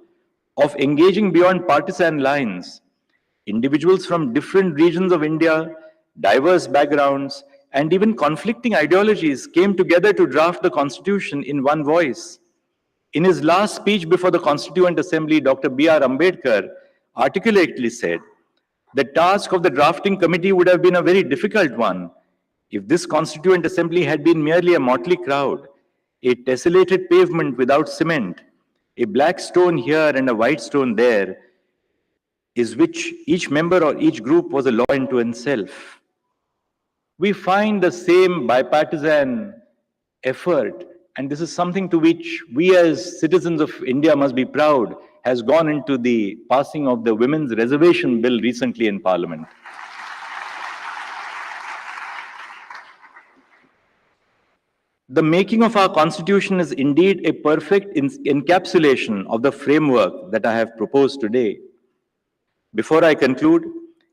of engaging beyond partisan lines. Individuals from different regions of India, diverse backgrounds, and even conflicting ideologies came together to draft the Constitution in one voice. In his last speech before the Constituent Assembly, Dr. B.R. Ambedkar articulately said, "The task of the drafting committee would have been a very difficult one if this Constituent Assembly had been merely a motley crowd, a tessellated pavement without cement, a black stone here and a white stone there, is which each member or each group was a law unto itself." We find the same bipartisan effort, and this is something to which we as citizens of India must be proud, has gone into the passing of the Women's Reservation Bill recently in Parliament. The making of our Constitution is indeed a perfect encapsulation of the framework that I have proposed today. Before I conclude,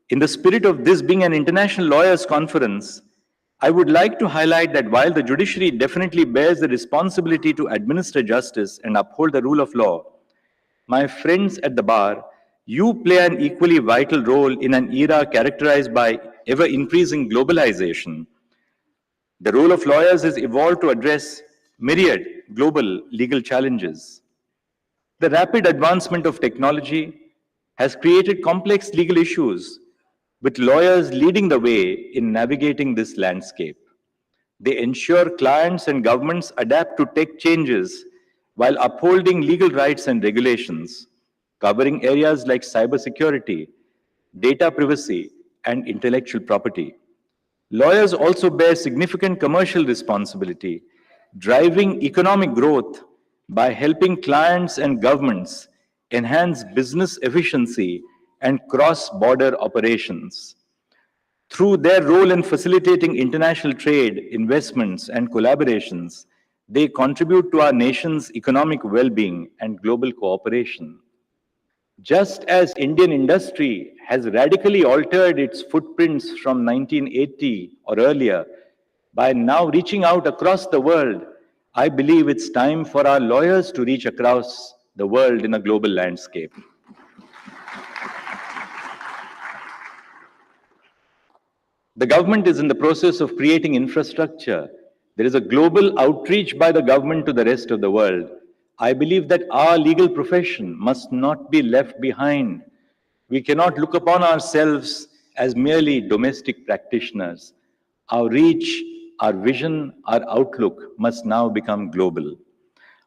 in the spirit of this being an international lawyers' conference, I would like to highlight that while the judiciary definitely bears the responsibility to administer justice and uphold the rule of law, my friends at the bar, you play an equally vital role in an era characterized by ever-increasing globalization. The role of lawyers has evolved to address myriad global legal challenges. The rapid advancement of technology has created complex legal issues, with lawyers leading the way in navigating this landscape. They ensure clients and governments adapt to tech changes while upholding legal rights and regulations, covering areas like cybersecurity, data privacy, and intellectual property. Lawyers also bear significant commercial responsibility, driving economic growth by helping clients and governments enhance business efficiency and cross-border operations. Through their role in facilitating international trade, investments, and collaborations, they contribute to our nation's economic well-being and global cooperation. Just as Indian industry has radically altered its footprints from 1980 or earlier, by now reaching out across the world, I believe it's time for our lawyers to reach across the world in a global landscape. The government is in the process of creating infrastructure. There is a global outreach by the government to the rest of the world. I believe that our legal profession must not be left behind. We cannot look upon ourselves as merely domestic practitioners. Our reach, our vision, our outlook must now become global.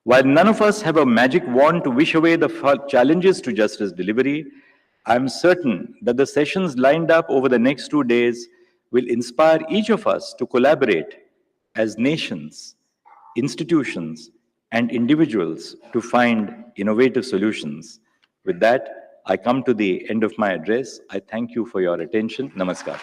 While none of us have a magic wand to wish away the challenges to justice delivery, I am certain that the sessions lined up over the next 2 days will inspire each of us to collaborate as nations, institutions, and individuals to find innovative solutions. With that, I come to the end of my address. I thank you for your attention. Namaskar.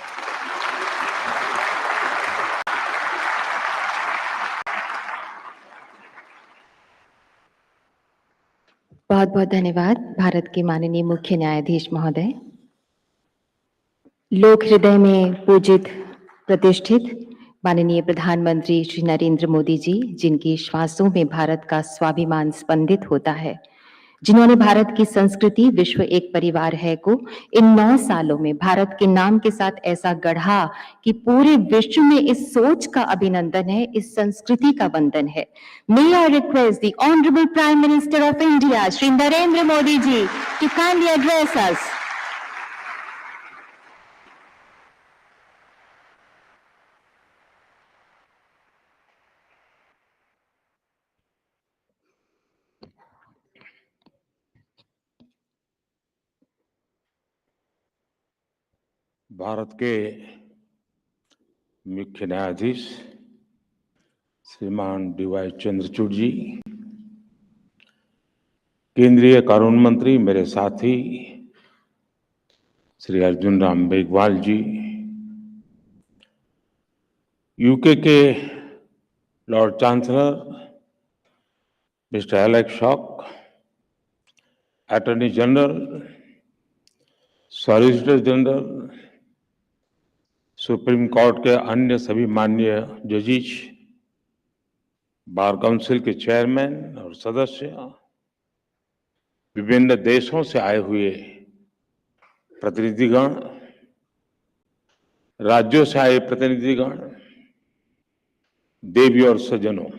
बहुत बहुत धन्यवाद भारत के माननीय मुख्य न्यायाधीश महोदय। लोक हृदय में पूजित प्रतिष्ठित माननीय प्रधानमंत्री श्री नरेंद्र मोदी जी, जिनकी श्वासों में भारत का स्वाभिमान स्पंदित होता है, जिन्होंने भारत की संस्कृति विश्व एक परिवार है को इन 9 सालों में भारत के नाम के साथ ऐसा गढ़ा कि पूरे विश्व में इस सोच का अभिनंदन है, इस संस्कृति का वंदन है। May I request the Honorable Prime Minister of India, Shri Narendra Modi ji, to kindly address us. Bharat के मुख्य न्यायाधीश श्रीमान डीवाई चंद्रचूड़ जी, केंद्रीय कानून मंत्री मेरे साथी श्री अर्जुन राम मेघवाल जी, यूके के Lord chancellor mister Alex shock, attorney general, solicitor general, supreme court के अन्य सभी माननीय जजिस, बार काउंसिल के चेयरमैन और सदस्य, विभिन्न देशों से आए हुए प्रतिनिधिगण, राज्यों से आए प्रतिनिधिगण, देवी और सज्जनों,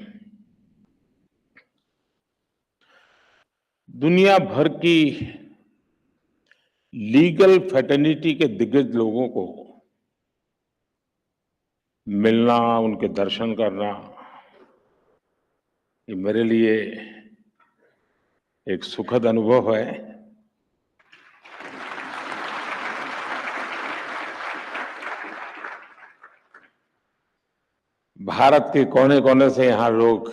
दुनिया भर की लीगल फ्रेटर्निटी के दिग्गज लोगों को मिलना, उनके दर्शन करना, ये मेरे लिए एक सुखद अनुभव है। भारत के कोने कोने से यहाँ लोग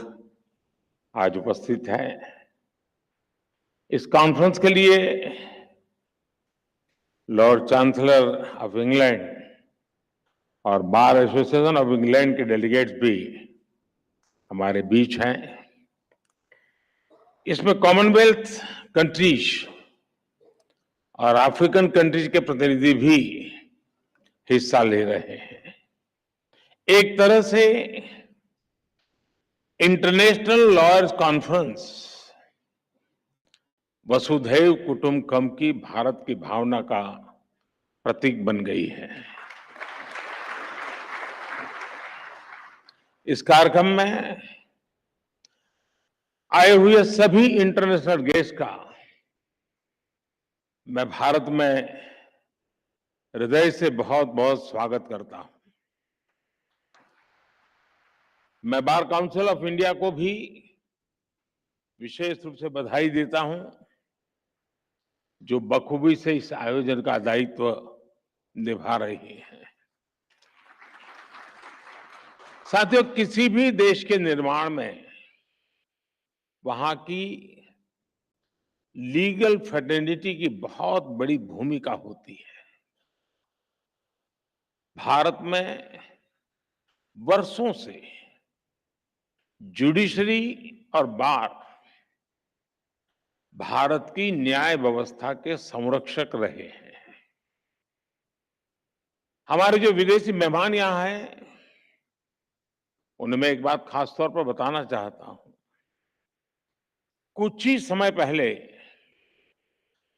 आज उपस्थित हैं। इस कॉन्फ्रेंस के लिए लॉर्ड चांसलर ऑफ इंग्लैंड और बार एसोसिएशन ऑफ इंग्लैंड के डेलीगेट्स भी हमारे बीच हैं। इसमें कॉमनवेल्थ कंट्रीज और अफ्रीकन कंट्रीज के प्रतिनिधि भी हिस्सा ले रहे हैं। एक तरह से इंटरनेशनल लॉयर्स कॉन्फ्रेंस वसुधैव कुटुंबकम की भारत की भावना का प्रतीक बन गई है। इस कार्यक्रम में आए हुए सभी इंटरनेशनल गेस्ट का मैं भारत में हृदय से बहुत बहुत स्वागत करता हूं। मैं बार काउंसिल ऑफ इंडिया को भी विशेष रूप से बधाई देता हूं, जो बखूबी से इस आयोजन का दायित्व निभा रही है। साथियों, किसी भी देश के निर्माण में वहां की लीगल फेटर्निटी की बहुत बड़ी भूमिका होती है। भारत में वर्षों से जुडिशरी और बार भारत की न्याय व्यवस्था के संरक्षक रहे हैं। हमारे जो विदेशी मेहमान यहां हैं, उन्हें मैं एक बात खास तौर पर बताना चाहता हूं। कुछ ही समय पहले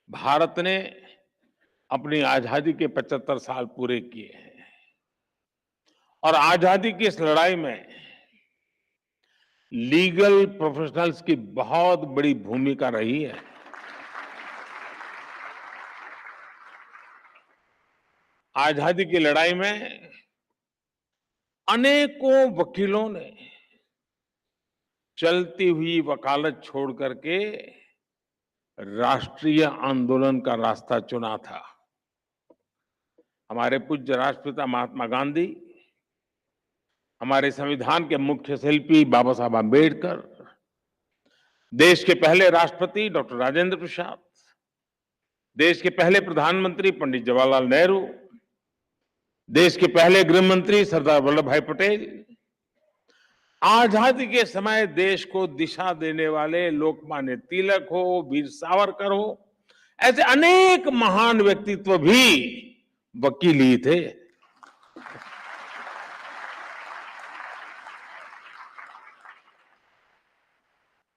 भारत ने अपनी आजादी के 75 साल पूरे किए हैं और आजादी की इस लड़ाई में लीगल प्रोफेशनल्स की बहुत बड़ी भूमिका रही है। आजादी की लड़ाई में अनेकों वकीलों ने चलती हुई वकालत छोड़ करके राष्ट्रीय आंदोलन का रास्ता चुना था। हमारे पूज्य राष्ट्रपिता महात्मा गांधी, हमारे संविधान के मुख्य शिल्पी बाबा साहब आम्बेडकर, देश के पहले राष्ट्रपति डॉक्टर राजेंद्र प्रसाद, देश के पहले प्रधानमंत्री पंडित जवाहरलाल नेहरू, देश के पहले गृह मंत्री सरदार वल्लभ भाई पटेल, आजादी के समय देश को दिशा देने वाले लोकमान्य तिलक हो, वीर सावरकर हो, ऐसे अनेक महान व्यक्तित्व भी वकील ही थे।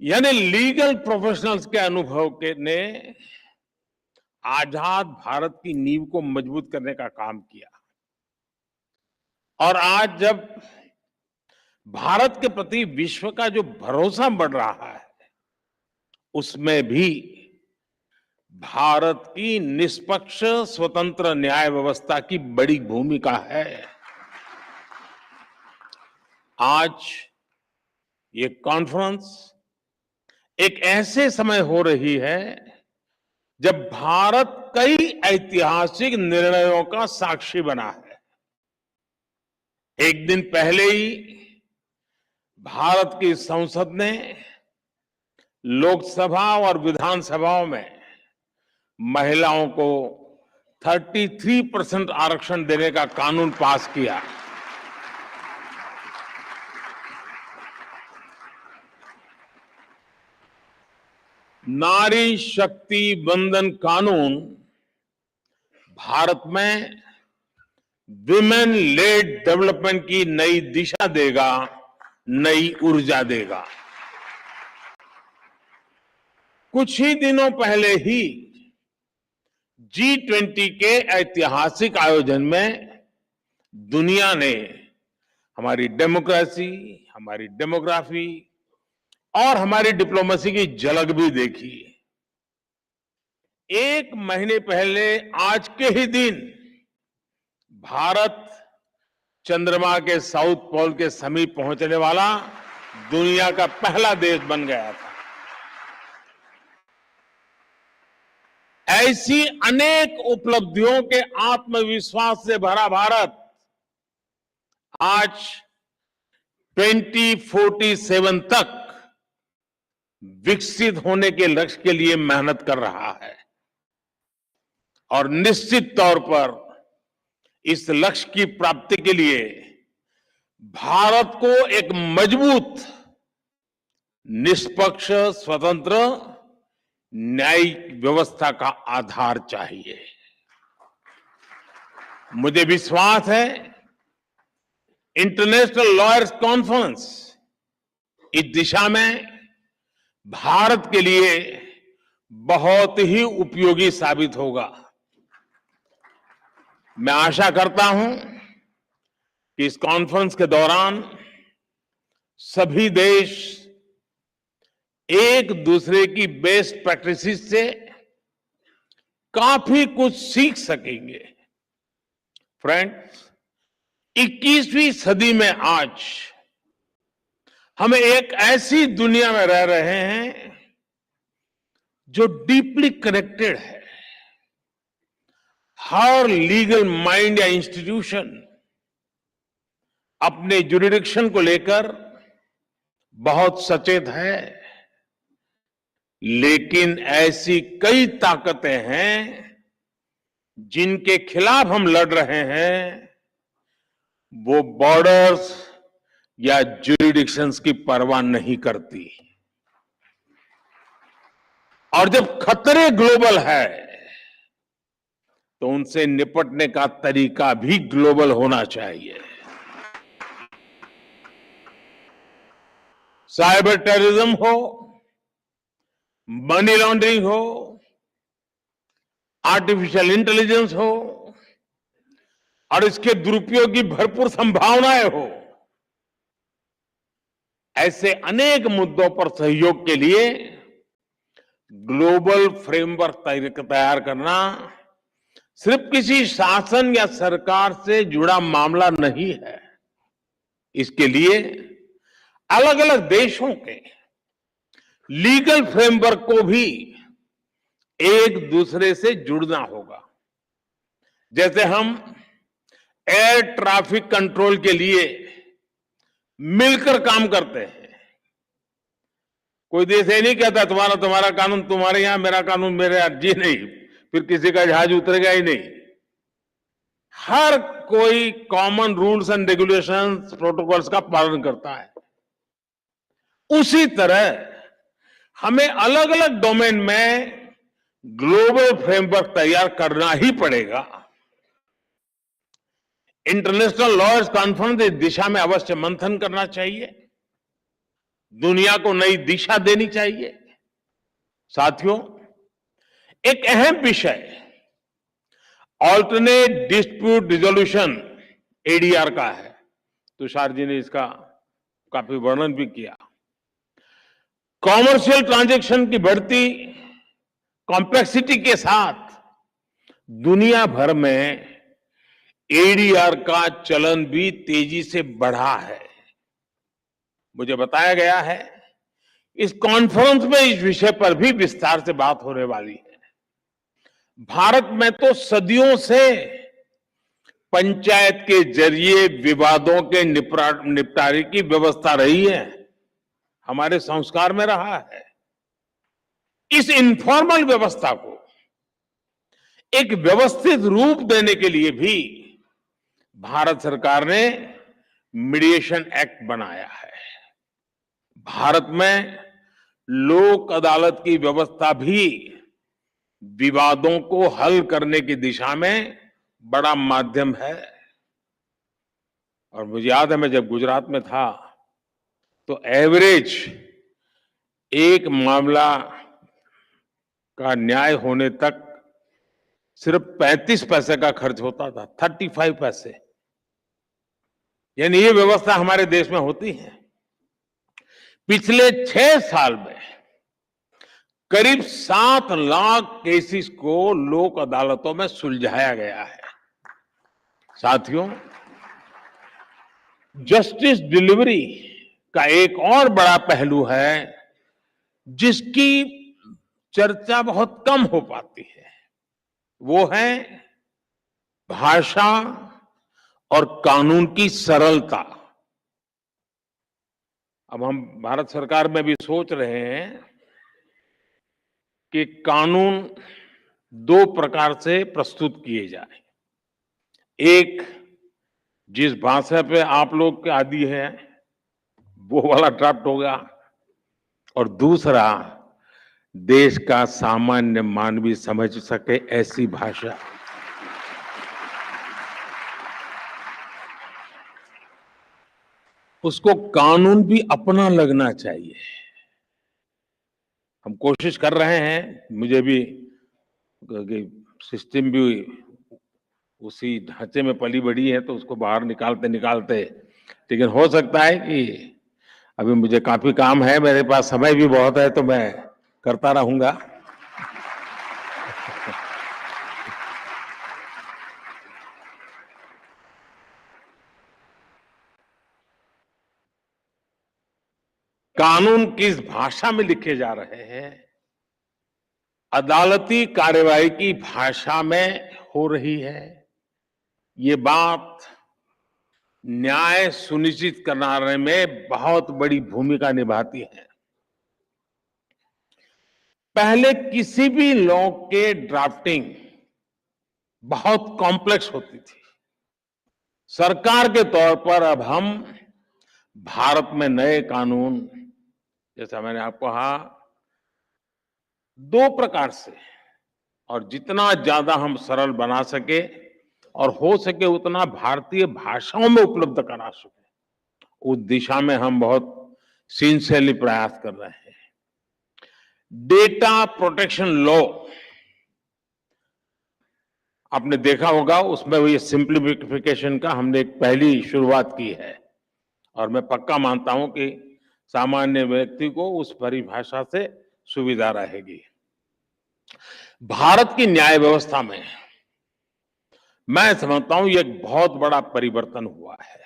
यानी लीगल प्रोफेशनल्स के अनुभव के ने आजाद भारत की नींव को मजबूत करने का काम किया। और आज जब भारत के प्रति विश्व का जो भरोसा बढ़ रहा है, उसमें भी भारत की निष्पक्ष स्वतंत्र न्याय व्यवस्था की बड़ी भूमिका है। आज ये कॉन्फ्रेंस एक ऐसे समय हो रही है जब भारत कई ऐतिहासिक निर्णयों का साक्षी बना है। एक दिन पहले ही भारत की संसद ने लोकसभा और विधानसभाओं में महिलाओं को 33% आरक्षण देने का कानून पास किया। नारी शक्ति वंदन कानून भारत में विमेन लेड डेवलपमेंट की नई दिशा देगा, नई ऊर्जा देगा। कुछ ही दिनों पहले ही G20 के ऐतिहासिक आयोजन में दुनिया ने हमारी डेमोक्रेसी, हमारी डेमोग्राफी और हमारी डिप्लोमेसी की झलक भी देखी। एक महीने पहले आज के ही दिन भारत चंद्रमा के साउथ पोल के समीप पहुंचने वाला दुनिया का पहला देश बन गया था। ऐसी अनेक उपलब्धियों के आत्मविश्वास से भरा भारत आज 2047 तक विकसित होने के लक्ष्य के लिए मेहनत कर रहा है और निश्चित तौर पर इस लक्ष्य की प्राप्ति के लिए भारत को एक मजबूत, निष्पक्ष, स्वतंत्र न्यायिक व्यवस्था का आधार चाहिए। मुझे विश्वास है इंटरनेशनल लॉयर्स कॉन्फ्रेंस इस दिशा में भारत के लिए बहुत ही उपयोगी साबित होगा। मैं आशा करता हूं कि इस कॉन्फ्रेंस के दौरान सभी देश एक दूसरे की बेस्ट प्रैक्टिसेस से काफी कुछ सीख सकेंगे। फ्रेंड्स, 21वीं सदी में आज हम एक ऐसी दुनिया में रह रहे हैं जो डीपली कनेक्टेड है। हर लीगल माइंड या इंस्टीट्यूशन अपने जुरिडिक्शन को लेकर बहुत सचेत है। लेकिन ऐसी कई ताकतें हैं जिनके खिलाफ हम लड़ रहे हैं, वो बॉर्डर्स या ज्यूरिडिक्शंस की परवाह नहीं करती। और जब खतरे ग्लोबल है तो उनसे निपटने का तरीका भी ग्लोबल होना चाहिए। साइबर टेररिज्म हो, मनी लॉन्ड्रिंग हो, आर्टिफिशियल इंटेलिजेंस हो और इसके दुरुपयोग की भरपूर संभावनाएं हो, ऐसे अनेक मुद्दों पर सहयोग के लिए ग्लोबल फ्रेमवर्क तैयार करना सिर्फ किसी शासन या सरकार से जुड़ा मामला नहीं है। इसके लिए अलग अलग देशों के लीगल फ्रेमवर्क को भी एक दूसरे से जुड़ना होगा। जैसे हम एयर ट्रैफिक कंट्रोल के लिए मिलकर काम करते हैं। कोई देश ये नहीं कहता तुम्हारा कानून तुम्हारे यहां, मेरा कानून मेरे यहां, जी नहीं, फिर किसी का जहाज उतरेगा ही नहीं। हर कोई common rules and regulations, protocols का पालन करता है। उसी तरह हमें अलग अलग डोमेन में ग्लोबल फ्रेमवर्क तैयार करना ही पड़ेगा। इंटरनेशनल लॉयर्स कॉन्फ्रेंस इस दिशा में अवश्य मंथन करना चाहिए, दुनिया को नई दिशा देनी चाहिए। साथियों, एक अहम विषय ऑल्टरनेट डिस्प्यूट रिजोल्यूशन एडीआर का है। तुषार जी ने इसका काफी वर्णन भी किया। कॉमर्शियल ट्रांजैक्शन की बढ़ती कॉम्प्लेक्सिटी के साथ दुनिया भर में एडीआर का चलन भी तेजी से बढ़ा है। मुझे बताया गया है इस कॉन्फ्रेंस में इस विषय पर भी विस्तार से बात होने वाली है। भारत में तो सदियों से पंचायत के जरिए विवादों के निपटारे की व्यवस्था रही है, हमारे संस्कार में रहा है। इस इनफॉर्मल व्यवस्था को एक व्यवस्थित रूप देने के लिए भी भारत सरकार ने मीडिएशन एक्ट बनाया है। भारत में लोक अदालत की व्यवस्था भी विवादों को हल करने की दिशा में बड़ा माध्यम है। और मुझे याद है, मैं जब गुजरात में था तो एवरेज एक मामला का न्याय होने तक सिर्फ 35 पैसे का खर्च होता था, 35 पैसे। यानी ये व्यवस्था हमारे देश में होती है। पिछले 6 साल में करीब 7 लाख केसेस को लोक अदालतों में सुलझाया गया है। साथियों, जस्टिस डिलीवरी का एक और बड़ा पहलू है जिसकी चर्चा बहुत कम हो पाती है, वो है भाषा और कानून की सरलता। अब हम भारत सरकार में भी सोच रहे हैं कि कानून 2 प्रकार से प्रस्तुत किए जाए। एक, जिस भाषा पे आप लोग के आदी हैं वो वाला ड्राफ्ट होगा, और दूसरा देश का सामान्य मानवी समझ सके ऐसी भाषा। उसको कानून भी अपना लगना चाहिए। हम कोशिश कर रहे हैं, मुझे भी सिस्टम भी उसी ढांचे में पली बड़ी है तो उसको बाहर निकालते निकालते, लेकिन हो सकता है कि अभी मुझे काफी काम है, मेरे पास समय भी बहुत है, तो मैं करता रहूंगा। कानून किस भाषा में लिखे जा रहे हैं, अदालती कार्यवाही की भाषा में हो रही है, ये बात न्याय सुनिश्चित कराने में बहुत बड़ी भूमिका निभाती है। पहले किसी भी लॉ के ड्राफ्टिंग बहुत कॉम्प्लेक्स होती थी। सरकार के तौर पर अब हम भारत में नए कानून, जैसा मैंने आपको कहा, 2 प्रकार से, और जितना ज्यादा हम सरल बना सके और हो सके उतना भारतीय भाषाओं में उपलब्ध करा सके, उस दिशा में हम बहुत सिंसियरली प्रयास कर रहे हैं। डेटा प्रोटेक्शन लॉ आपने देखा होगा, उसमें ये सिंप्लीफिकेशन का हमने एक पहली शुरुआत की है, और मैं पक्का मानता हूं कि सामान्य व्यक्ति को उस परिभाषा से सुविधा रहेगी। भारत की न्याय व्यवस्था में मैं समझता हूं ये एक बहुत बड़ा परिवर्तन हुआ है,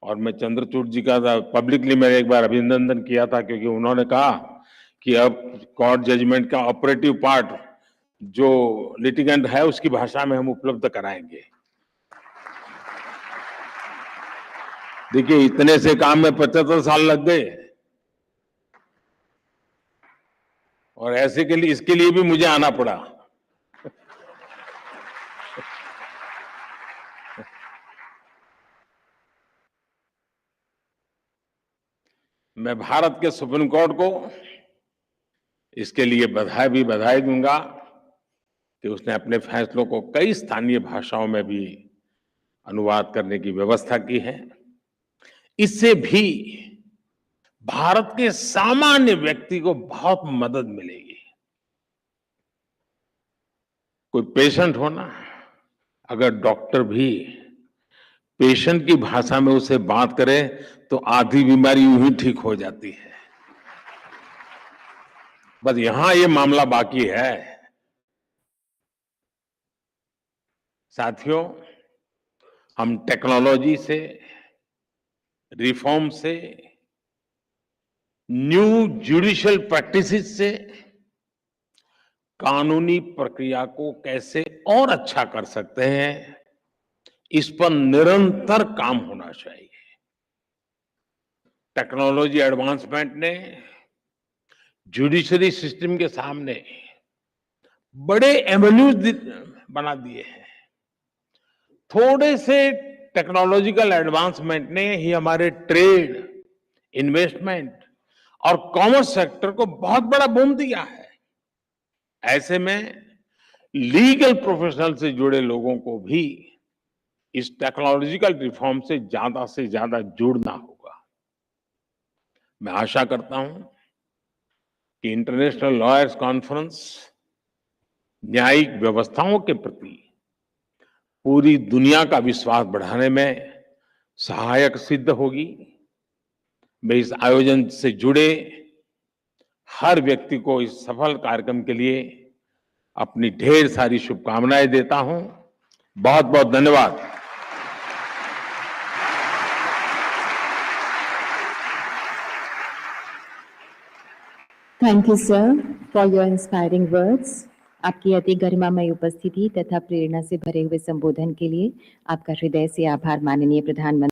और मैं चंद्रचूड़ जी का पब्लिकली मैंने एक बार अभिनंदन किया था, क्योंकि उन्होंने कहा कि अब कोर्ट जजमेंट का ऑपरेटिव पार्ट जो लिटिगेंट है उसकी भाषा में हम उपलब्ध कराएंगे। देखिए, इतने से काम में 75 साल लग गए, और ऐसे के लिए, इसके लिए भी मुझे आना पड़ा। मैं भारत के सुप्रीम कोर्ट को इसके लिए बधाई दूंगा कि उसने अपने फैसलों को कई स्थानीय भाषाओं में भी अनुवाद करने की व्यवस्था की है। इससे भी भारत के सामान्य व्यक्ति को बहुत मदद मिलेगी। कोई पेशेंट हो ना, अगर डॉक्टर भी पेशेंट की भाषा में उसे बात करे तो आधी बीमारी यूं ही ठीक हो जाती है। बस यहां ये मामला बाकी है। साथियों, हम टेक्नोलॉजी से, रिफॉर्म से, न्यू जुडिशियल प्रैक्टिसेस से कानूनी प्रक्रिया को कैसे और अच्छा कर सकते हैं, इस पर निरंतर काम होना चाहिए। टेक्नोलॉजी एडवांसमेंट ने जुडिशरी सिस्टम के सामने बड़े एवेन्यूज बना दिए हैं। थोड़े से टेक्नोलॉजिकल एडवांसमेंट ने ही हमारे ट्रेड, इन्वेस्टमेंट और कॉमर्स सेक्टर को बहुत बड़ा बूम दिया है। ऐसे में लीगल प्रोफेशनल से जुड़े लोगों को भी इस टेक्नोलॉजिकल रिफॉर्म से ज्यादा जुड़ना होगा। मैं आशा करता हूं कि इंटरनेशनल लॉयर्स कॉन्फ्रेंस न्यायिक व्यवस्थाओं के प्रति पूरी दुनिया का विश्वास बढ़ाने में सहायक सिद्ध होगी। मैं इस आयोजन से जुड़े हर व्यक्ति को इस सफल कार्यक्रम के लिए अपनी ढेर सारी शुभकामनाएं देता हूं। बहुत बहुत धन्यवाद। Thank you sir for your inspiring words. आपकी अति गरिमामय उपस्थिति तथा प्रेरणा से भरे हुए संबोधन के लिए आपका हृदय से आभार माननीय प्रधानमंत्री।